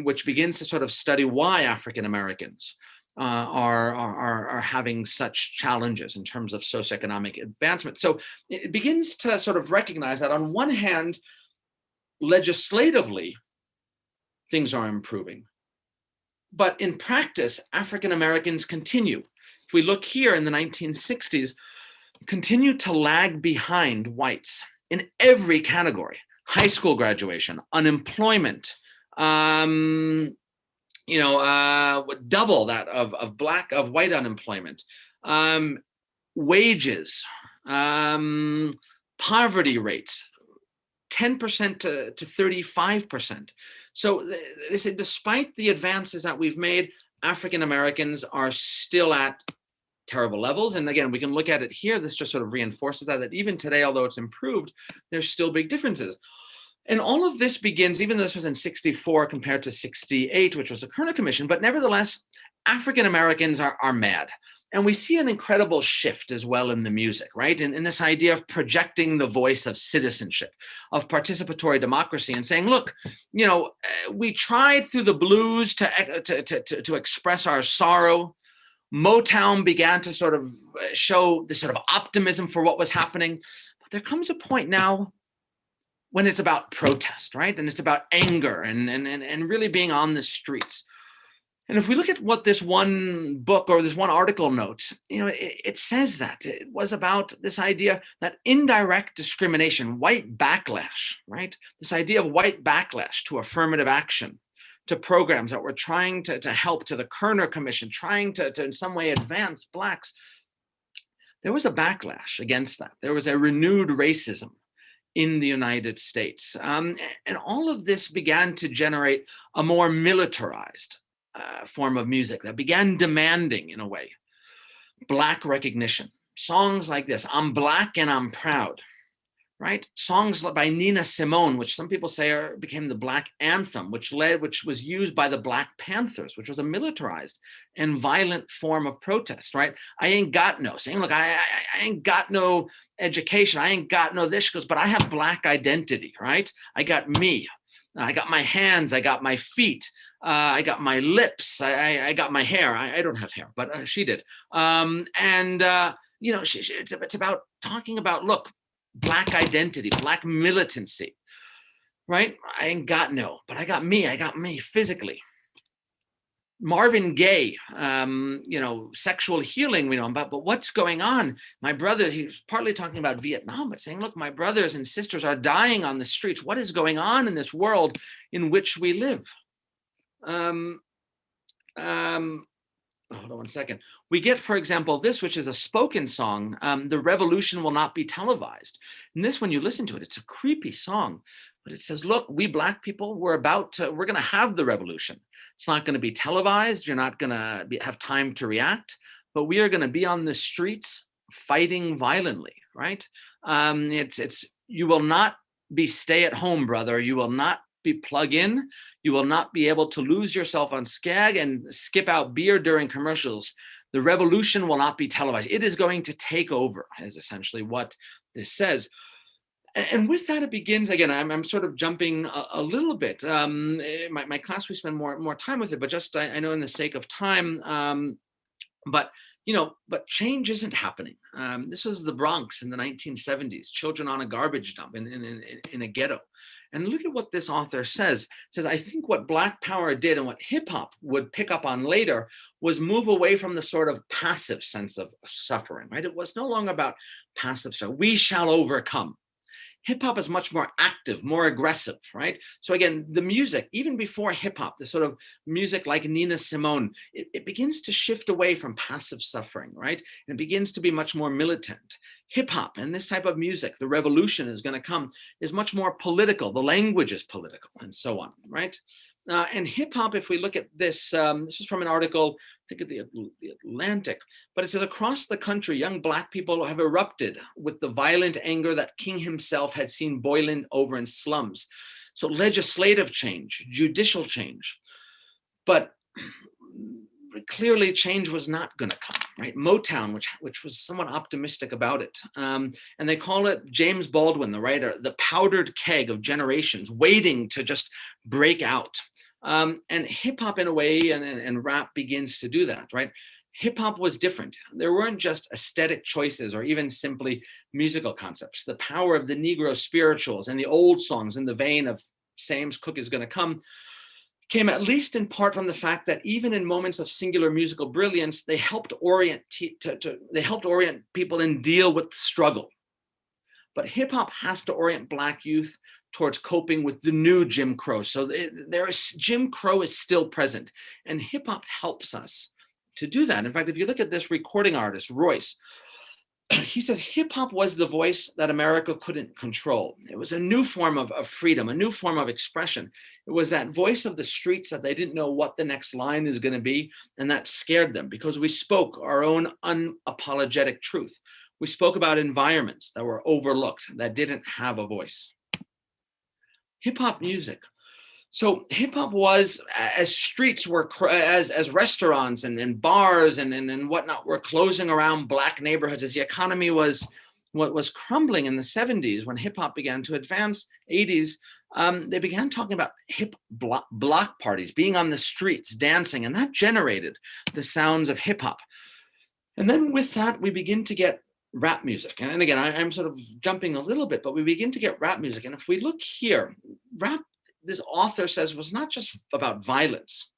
which begins to sort of study why African Americans are having such challenges in terms of socioeconomic advancement. So it begins to sort of recognize that on one hand, legislatively, things are improving. But in practice, African Americans continue. If we look here in the 1960s, continue to lag behind whites in every category: high school graduation, unemployment, double that of white unemployment, wages, poverty rates, 10% to 35%. So they say, despite the advances that we've made, African Americans are still at terrible levels. And again, we can look at it here. This just sort of reinforces that even today, although it's improved, there's still big differences. And all of this begins, even though this was in 64 compared to 68, which was the Kerner Commission, but nevertheless, African Americans are mad. And we see an incredible shift as well in the music, right? In this idea of projecting the voice of citizenship, of participatory democracy, and saying, look, we tried through the blues to express our sorrow. Motown began to sort of show this sort of optimism for what was happening. But there comes a point now when it's about protest, right? And it's about anger and really being on the streets. And if we look at what this one book or this one article notes, it says that it was about this idea that indirect discrimination, white backlash, right? This idea of white backlash to affirmative action, to programs that were trying to help, to the Kerner Commission, trying to in some way advance Blacks. There was a backlash against that. There was a renewed racism in the United States. And all of this began to generate a more militarized form of music that began demanding, in a way, Black recognition. Songs like this, I'm Black and I'm Proud, right? Songs by Nina Simone, which some people say became the Black Anthem, which was used by the Black Panthers, which was a militarized and violent form of protest, right? I ain't got no, saying, look, I ain't got no education, I ain't got no this, she goes, but I have Black identity, right? I got me. I got my hands, I got my feet, I got my lips, I got my hair. I don't have hair, but she did. It's about talking about, look, Black identity, Black militancy, right? I ain't got no, but I got me physically. Marvin Gaye, sexual healing, we know about, but what's going on? My brother, he's partly talking about Vietnam, but saying, look, my brothers and sisters are dying on the streets. What is going on in this world in which we live? Hold on one second. We get, for example, this, which is a spoken song, The Revolution Will Not Be Televised. And this, when you listen to it, it's a creepy song, but it says, look, we Black people, we're going to have the revolution. It's not going to be televised. You're not going to have time to react, but we are going to be on the streets fighting violently, right? You will not be stay at home, brother. You will not be plug in. You will not be able to lose yourself on Skag and skip out beer during commercials. The revolution will not be televised. It is going to take over, is essentially what this says. And with that, it begins, again, I'm sort of jumping a little bit. My class, we spend more time with it, but just, I know in the sake of time, but change isn't happening. This was the Bronx in the 1970s, children on a garbage dump in a ghetto. And look at what this author says. It says, I think what Black Power did and what hip hop would pick up on later was move away from the sort of passive sense of suffering, right? It was no longer about passive suffering. We shall overcome. Hip hop is much more active, more aggressive, right? So again, the music, even before hip hop, the sort of music like Nina Simone, it begins to shift away from passive suffering, right? And it begins to be much more militant. Hip hop and this type of music, the revolution is going to come, is much more political. The language is political and so on, right? And hip hop, if we look at this, this is from an article, I think of the Atlantic, but it says across the country, young Black people have erupted with the violent anger that King himself had seen boiling over in slums. So legislative change, judicial change, but clearly change was not going to come, right? Motown, which was somewhat optimistic about it. And they call it, James Baldwin, the writer, the powdered keg of generations waiting to just break out. And hip hop in a way, and rap begins to do that, right? Hip hop was different. There weren't just aesthetic choices or even simply musical concepts. The power of the Negro spirituals and the old songs in the vein of Sam's Cook is going to come came at least in part from the fact that even in moments of singular musical brilliance, they helped orient people and deal with struggle. But hip hop has to orient Black youth towards coping with the new Jim Crow. So Jim Crow is still present, and hip hop helps us to do that. In fact, if you look at this recording artist, Royce, he says hip hop was the voice that America couldn't control. It was a new form of freedom, a new form of expression. It was that voice of the streets that they didn't know what the next line is going to be, and that scared them because we spoke our own unapologetic truth. We spoke about environments that were overlooked, that didn't have a voice. Hip hop music. So hip hop was, as streets were, as restaurants and bars and whatnot were closing around Black neighborhoods, as the economy was crumbling in the 70s when hip hop began to advance, 80s, they began talking about hip block parties, being on the streets, dancing, and that generated the sounds of hip hop. And then with that, we begin to get rap music. And again, I'm sort of jumping a little bit, but we begin to get rap music. And if we look here, rap, this author says, was not just about violence,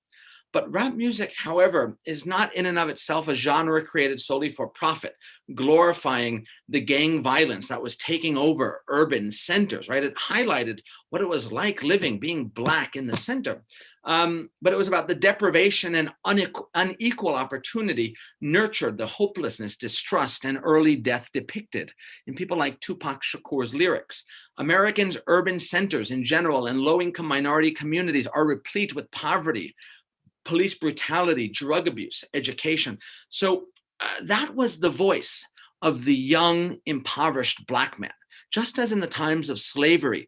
But rap music, however, is not in and of itself a genre created solely for profit, glorifying the gang violence that was taking over urban centers, right? It highlighted what it was like living, being Black in the center. But it was about the deprivation and unequal opportunity nurtured the hopelessness, distrust, and early death depicted in people like Tupac Shakur's lyrics. Americans' urban centers in general and low-income minority communities are replete with poverty, police brutality, drug abuse, education. So that was the voice of the young, impoverished Black man. Just as in the times of slavery,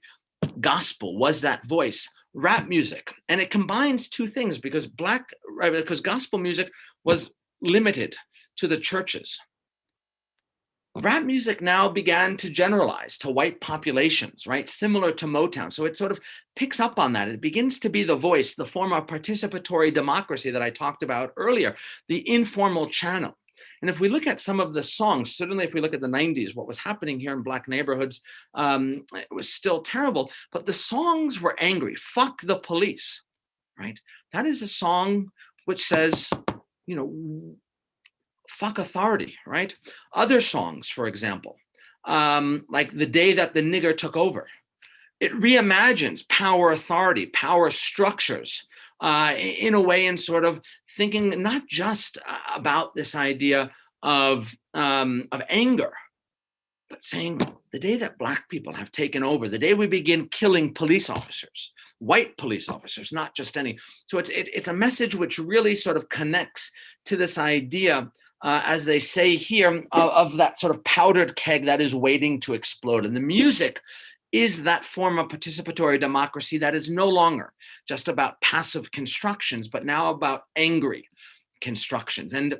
gospel was that voice. Rap music, and it combines two things because gospel music was limited to the churches. Rap music now began to generalize to white populations, right? Similar to Motown. So it sort of picks up on that. It begins to be the voice, the form of participatory democracy that I talked about earlier, the informal channel. And if we look at some of the songs, certainly if we look at the 90s, what was happening here in Black neighborhoods, it was still terrible, but the songs were angry. Fuck the police, right? That is a song which says, you know, fuck authority, right? Other songs, for example, like The Day That the Nigger Took Over, it reimagines power authority, power structures in a way, and sort of thinking not just about this idea of anger, but saying the day that Black people have taken over, the day we begin killing police officers, white police officers, not just any. So it's a message which really sort of connects to this idea, as they say here, of that sort of powdered keg that is waiting to explode. And the music is that form of participatory democracy that is no longer just about passive constructions, but now about angry constructions. And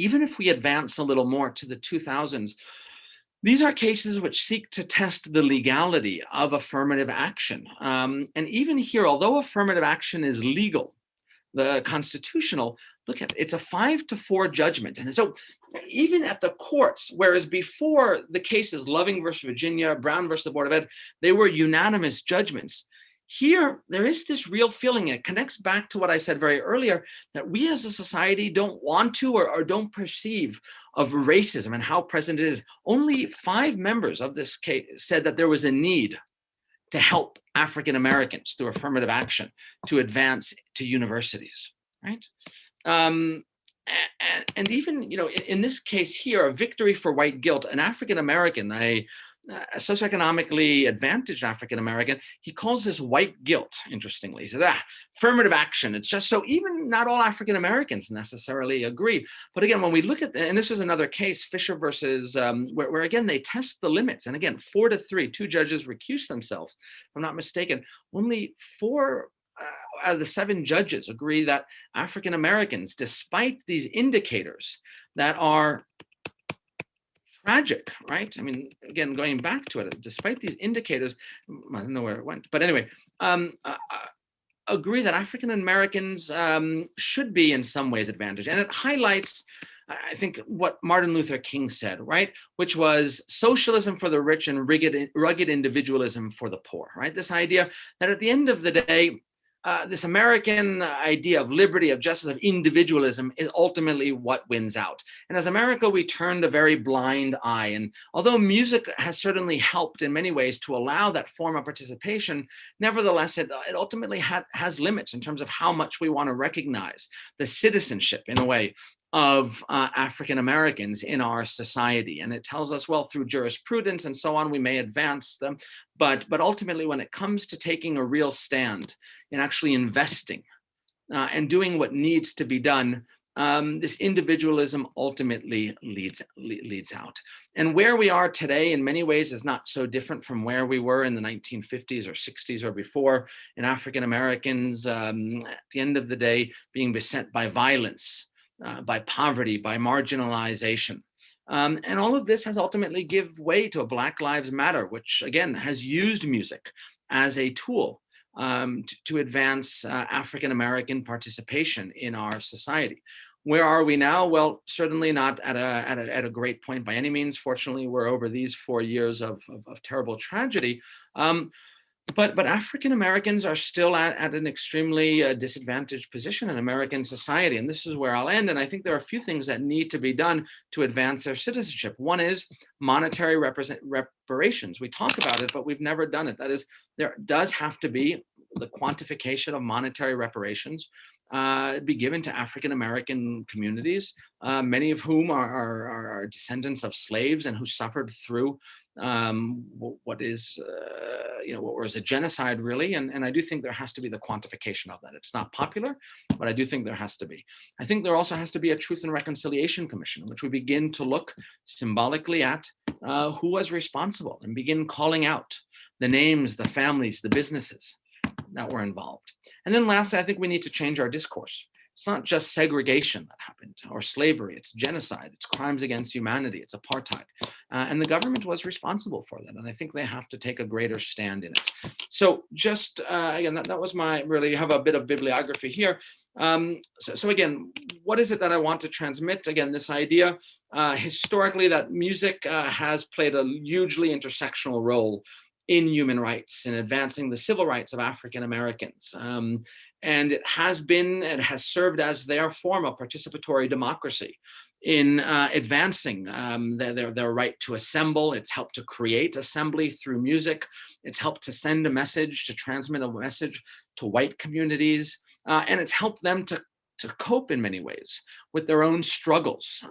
even if we advance a little more to the 2000s, these are cases which seek to test the legality of affirmative action. And even here, although affirmative action is legal, the constitutional, look at it, it's a 5-4 judgment. And so even at the courts, whereas before the cases Loving versus Virginia, Brown versus the Board of Ed, they were unanimous judgments. Here, there is this real feeling, and it connects back to what I said very earlier, that we as a society don't want to or don't perceive of racism and how present it is. Only 5 members of this case said that there was a need to help African Americans through affirmative action to advance to universities, right? And even, you know, in this case here, a victory for white guilt, an African American, a socioeconomically advantaged African American, he calls this white guilt, interestingly. He says, affirmative action, it's just so, even not all African Americans necessarily agree. But again, when we look at, and this is another case, Fisher versus, where again, they test the limits. And again, 4-3, 2 judges recuse themselves, if I'm not mistaken. Only 4 out of the 7 judges agree that African Americans, despite these indicators that are tragic, right? I mean, again, going back to it, despite these indicators, I don't know where it went, but anyway, agree that African Americans should be in some ways advantaged. And it highlights, I think, what Martin Luther King said, right? Which was socialism for the rich and rugged individualism for the poor, right? This idea that at the end of the day, this American idea of liberty, of justice, of individualism is ultimately what wins out. And as America, we turned a very blind eye. And although music has certainly helped in many ways to allow that form of participation, nevertheless, it ultimately has limits in terms of how much we want to recognize the citizenship, in a way, of African Americans in our society. And it tells us, well, through jurisprudence and so on, we may advance them. But ultimately, when it comes to taking a real stand in actually investing and doing what needs to be done, this individualism ultimately leads out. And where we are today, in many ways, is not so different from where we were in the 1950s or 60s or before, in African Americans, at the end of the day, being beset by violence, by poverty, by marginalization. And all of this has ultimately give way to a Black Lives Matter, which again has used music as a tool to advance African-American participation in our society. Where are we now? Well, certainly not at a great point by any means. Fortunately, we're over these 4 years of terrible tragedy. But African Americans are still at an extremely disadvantaged position in American society. And this is where I'll end. And I think there are a few things that need to be done to advance their citizenship. One is monetary reparations. We talk about it, but we've never done it. That is, there does have to be the quantification of monetary reparations be given to African American communities, many of whom are descendants of slaves and who suffered through what was a genocide, really. And I do think there has to be the quantification of that. It's not popular, but I do think there has to be. I think there also has to be a Truth and Reconciliation Commission, in which we begin to look symbolically at who was responsible and begin calling out the names, the families, the businesses that were involved. And then lastly, I think we need to change our discourse. It's not just segregation that happened or slavery, it's genocide, it's crimes against humanity, it's apartheid. And the government was responsible for that. And I think they have to take a greater stand in it. So just, again, that was my, really have a bit of bibliography here. So again, what is it that I want to transmit? Again, this idea historically that music has played a hugely intersectional role in human rights, in advancing the civil rights of African Americans. And it has served as their form of participatory democracy in advancing their right to assemble. It's helped to create assembly through music. It's helped to send a message, to transmit a message to white communities. And it's helped them to cope in many ways with their own struggles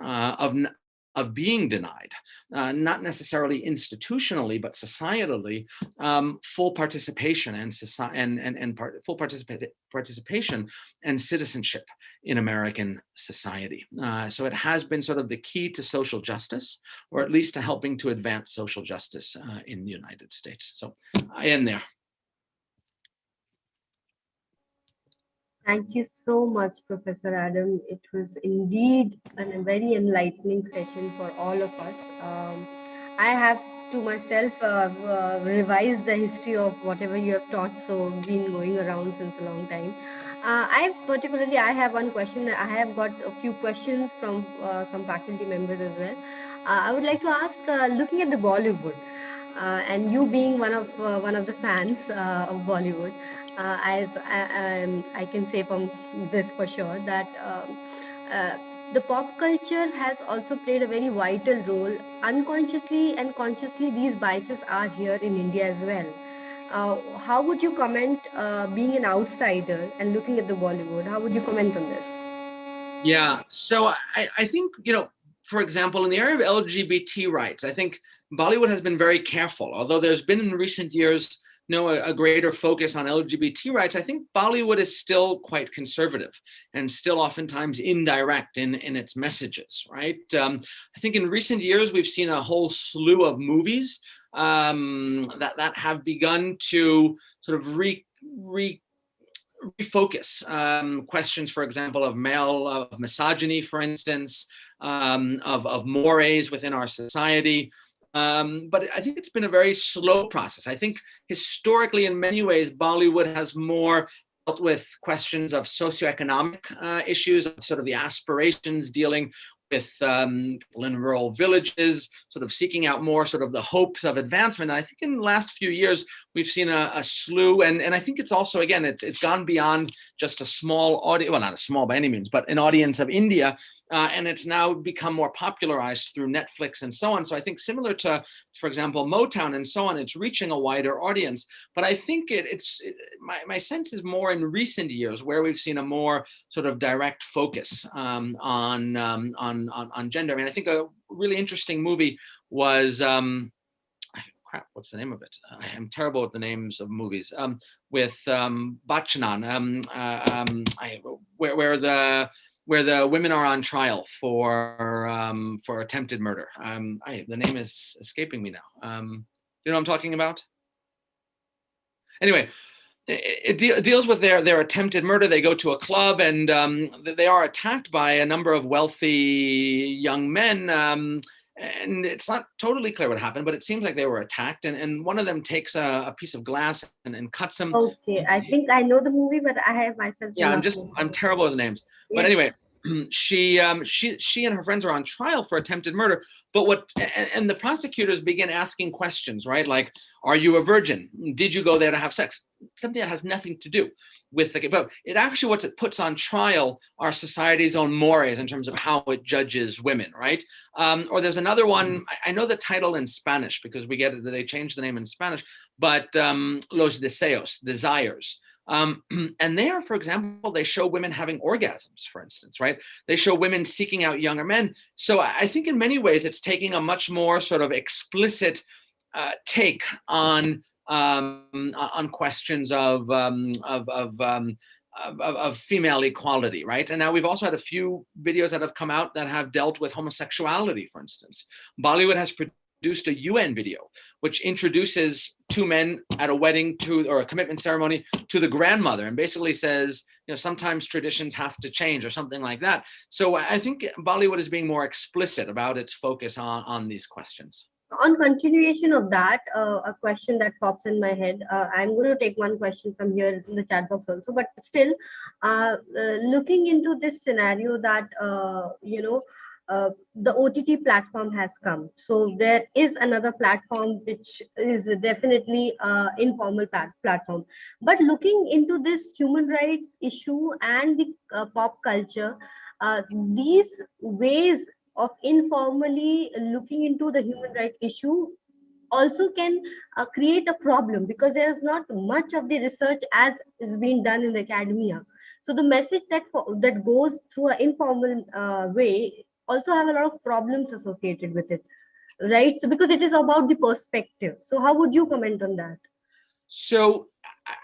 of being denied, not necessarily institutionally, but societally, full participation and full participation and citizenship in American society. So it has been sort of the key to social justice, or at least to helping to advance social justice in the United States. So I end there. Thank you so much, Professor Adam. It was indeed a very enlightening session for all of us. I have to myself revised the history of whatever you have taught, so been going around since a long time. I have one question. I have got a few questions from some faculty members as well. I would like to ask, looking at the Bollywood, and you being one of the fans of Bollywood, I can say from this for sure that uh, the pop culture has also played a very vital role. Unconsciously and consciously, these biases are here in India as well. How would you comment, being an outsider and looking at the Bollywood? How would you comment on this? Yeah, so I think, for example, in the area of LGBT rights, I think Bollywood has been very careful. Although there's been in recent years a greater focus on LGBT rights, I think Bollywood is still quite conservative and still oftentimes indirect in its messages, right? I think in recent years, we've seen a whole slew of movies that have begun to sort of refocus questions, for example, of misogyny, for instance, of mores within our society. But I think it's been a very slow process. I think historically, in many ways, Bollywood has more dealt with questions of socioeconomic issues, sort of the aspirations dealing with people in rural villages, sort of seeking out more sort of the hopes of advancement. And I think in the last few years, we've seen a slew, and I think it's also, again, it's gone beyond just a small audience, well, not a small by any means, but an audience of India, and it's now become more popularized through Netflix and so on. So I think similar to, for example, Motown and so on, it's reaching a wider audience. But I think my sense is more in recent years where we've seen a more sort of direct focus on gender. I mean, I think a really interesting movie was what's the name of it? I am terrible with the names of movies. With Bachchan, where the women are on trial for attempted murder. The name is escaping me now. You know what I'm talking about? Anyway, it deals with their attempted murder. They go to a club and they are attacked by a number of wealthy young men. And it's not totally clear what happened, but it seems like they were attacked. And one of them takes a piece of glass and cuts him. Okay, I think I know the movie, but I have myself. Yeah, I'm terrible with the names. Yes. But anyway, she and her friends are on trial for attempted murder. But and the prosecutors begin asking questions, right? Like, are you a virgin? Did you go there to have sex? Something that has nothing to do with the, but it actually, what it puts on trial are society's own mores in terms of how it judges women, right? Or there's another one, I know the title in Spanish because they changed the name in Spanish, but Los Deseos, desires. And there, for example, they show women having orgasms, for instance, right? They show women seeking out younger men. So I think in many ways, it's taking a much more sort of explicit take on questions of female equality, right? And now we've also had a few videos that have come out that have dealt with homosexuality, for instance. Bollywood has produced a UN video, which introduces two men at a wedding or a commitment ceremony to the grandmother, and basically says, sometimes traditions have to change or something like that. So I think Bollywood is being more explicit about its focus on these questions. On continuation of that, a question that pops in my head, I'm going to take one question from here in the chat box also, but still looking into this scenario that, the OTT platform has come. So there is another platform which is definitely informal platform. But looking into this human rights issue and the pop culture, these ways of informally looking into the human rights issue also can create a problem, because there is not much of the research as is being done in the academia. So the message that goes through an informal way also have a lot of problems associated with it, right? So because it is about the perspective. So how would you comment on that? So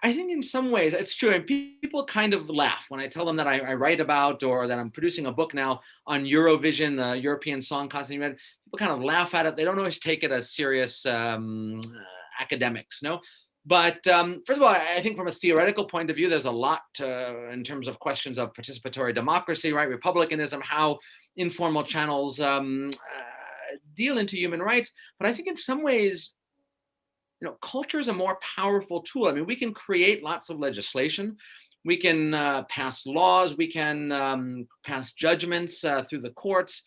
I think in some ways it's true, and people kind of laugh when I tell them that I write about, or that I'm producing a book now on Eurovision, the European Song Contest. People kind of laugh at it. They don't always take it as serious academics, no? But first of all, I think from a theoretical point of view, there's a lot in terms of questions of participatory democracy, right? Republicanism, how informal channels deal into human rights. But I think in some ways, culture is a more powerful tool. I mean, we can create lots of legislation. We can pass laws. We can pass judgments through the courts.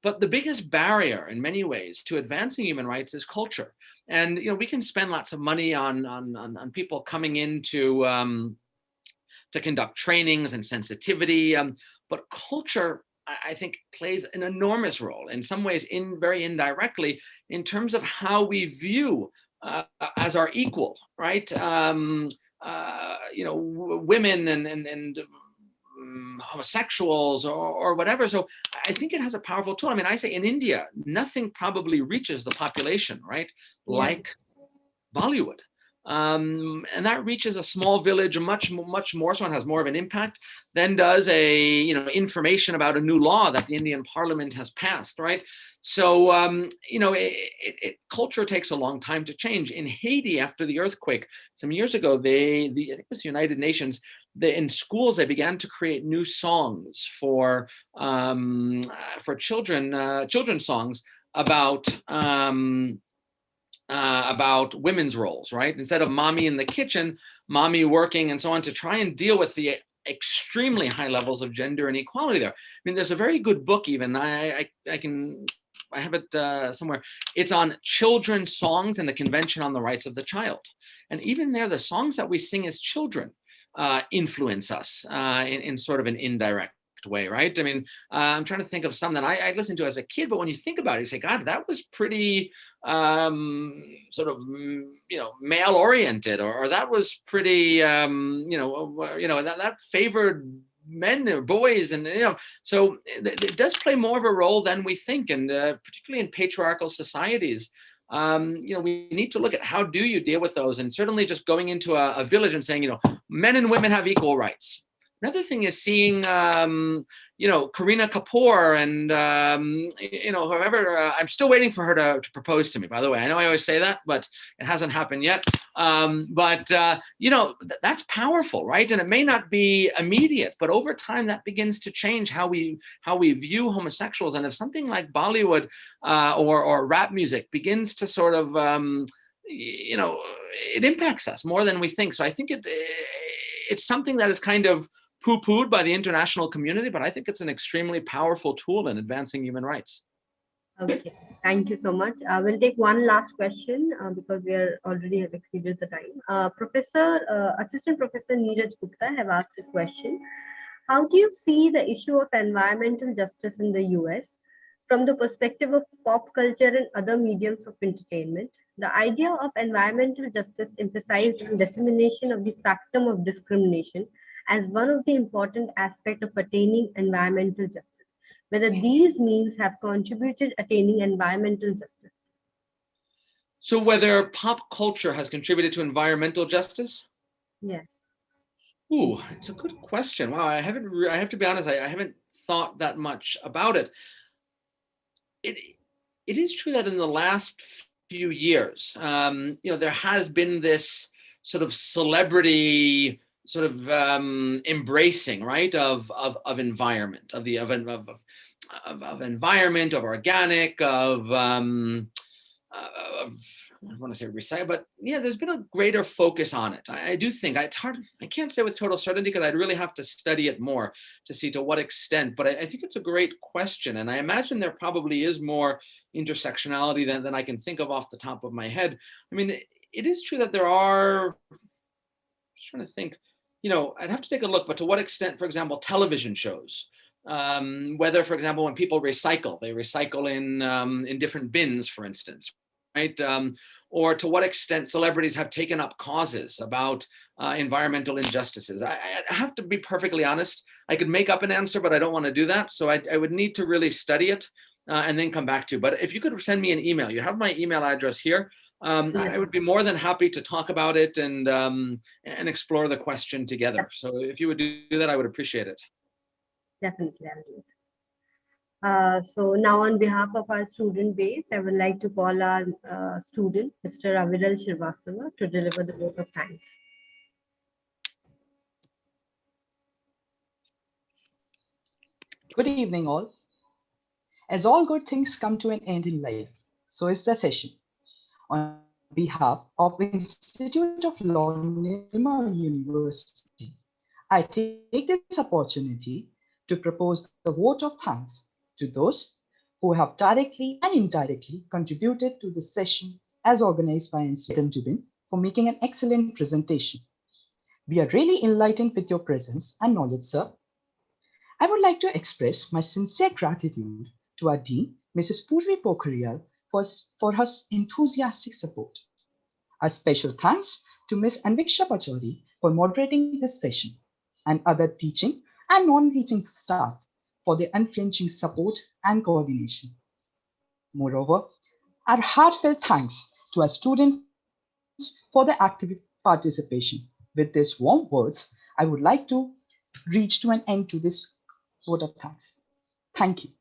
But the biggest barrier in many ways to advancing human rights is culture. And, we can spend lots of money on people coming in to conduct trainings and sensitivity. But culture, I think, plays an enormous role, in some ways very indirectly, in terms of how we view as our equal, right? Women and homosexuals or whatever. So I think it has a powerful tool. I mean, I say in India, nothing probably reaches the population, right? Like Bollywood. And that reaches a small village much more so, and has more of an impact than does information about a new law that the Indian Parliament has passed, right? So culture takes a long time to change. In Haiti, after the earthquake some years ago, I think it was the United Nations, in schools they began to create new songs for children, children's songs about women's roles, right? Instead of mommy in the kitchen, mommy working and so on, to try and deal with the extremely high levels of gender inequality there. I mean, there's a very good book even, I have it somewhere. It's on children's songs and the Convention on the Rights of the Child. And even there, the songs that we sing as children influence us in sort of an indirect way, right? I mean, I'm trying to think of some that I listened to as a kid, but when you think about it, you say, God, that was pretty sort of male oriented, or that was pretty that favored men or boys, and so it does play more of a role than we think, and particularly in patriarchal societies. We need to look at how do you deal with those, and certainly just going into a village and saying, men and women have equal rights. Another thing is seeing, Kareena Kapoor and, whoever, I'm still waiting for her to propose to me, by the way. I know I always say that, but it hasn't happened yet. That's powerful, right? And it may not be immediate, but over time that begins to change how we view homosexuals. And if something like Bollywood or rap music begins to sort of, it impacts us more than we think. So I think it's something that is kind of poo-pooed by the international community, but I think it's an extremely powerful tool in advancing human rights. Okay, thank you so much. We'll take one last question because we are already have exceeded the time. Assistant Professor Neeraj Gupta have asked a question. How do you see the issue of environmental justice in the US from the perspective of pop culture and other mediums of entertainment? The idea of environmental justice emphasized on dissemination of the factum of discrimination as one of the important aspects of attaining environmental justice. Whether these means have contributed attaining environmental justice. So whether pop culture has contributed to environmental justice? Yes. Ooh, it's a good question. Wow, I have to be honest, I haven't thought that much about it. It is true that in the last few years, there has been this sort of celebrity sort of embracing, right, of environment, of environment, of organic, I want to say recycle, but yeah, there's been a greater focus on it. I do think it's hard. I can't say with total certainty because I'd really have to study it more to see to what extent. But I think it's a great question, and I imagine there probably is more intersectionality than I can think of off the top of my head. I mean, it is true that there are. I'm just trying to think. I'd have to take a look, but to what extent, for example, television shows. Whether, for example, when people recycle, they recycle in different bins, for instance, right? Or to what extent celebrities have taken up causes about environmental injustices. I have to be perfectly honest. I could make up an answer, but I don't want to do that. So I would need to really study it and then come back to you. But if you could send me an email, you have my email address here. I would be more than happy to talk about it and explore the question together. So if you would do that, I would appreciate it. Definitely, I'll do it. So now on behalf of our student base, I would like to call our student, Mr. Aviral Srivastava, to deliver the vote of thanks. Good evening, all. As all good things come to an end in life, so is the session. On behalf of Institute of Law, Nirma University, I take this opportunity to propose the vote of thanks to those who have directly and indirectly contributed to the session as organized by Institute Dubin for making an excellent presentation. We are really enlightened with your presence and knowledge, sir. I would like to express my sincere gratitude to our Dean, Mrs. Purvi Pokharial, for her enthusiastic support. A special thanks to Ms. Anviksha Pachauri for moderating this session, and other teaching and non-teaching staff for their unflinching support and coordination. Moreover, our heartfelt thanks to our students for their active participation. With these warm words, I would like to reach to an end to this vote of thanks. Thank you.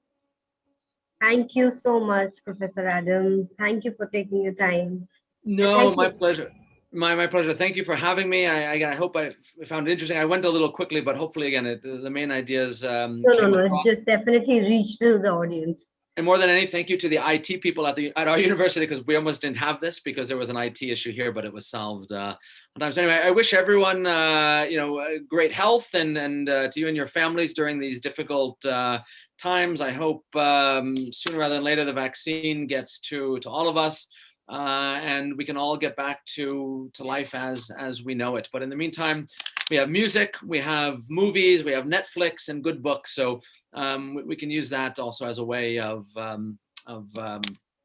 Thank you so much, Professor Adam. Thank you for taking your time. No, my pleasure. My pleasure. Thank you for having me. I hope I found it interesting. I went a little quickly, but hopefully, again, the main ideas. No, it just definitely reached to the audience. And more than anything, thank you to the IT people at our university, because we almost didn't have this because there was an IT issue here, but it was solved on time. So anyway, I wish everyone, great health and to you and your families during these difficult times. I hope sooner rather than later the vaccine gets to all of us. And we can all get back to life as we know it. But in the meantime, we have music, we have movies, we have Netflix and good books. So we can use that also as a way of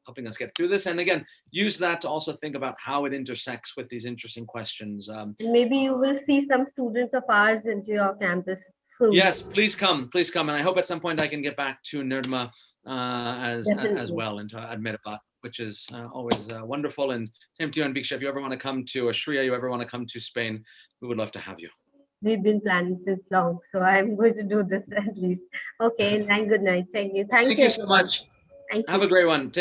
helping us get through this. And again, use that to also think about how it intersects with these interesting questions. Maybe you will see some students of ours into your campus soon. Yes, please come. And I hope at some point I can get back to Nirma as well and to Ahmedabad, which is always wonderful. And same to you, Anviksha. If you ever want to come to Ashria, you ever want to come to Spain, we would love to have you. We've been planning since long, so I'm going to do this at least. Okay, and good night. Thank you. Thank you so much. Thank you. Have a great one.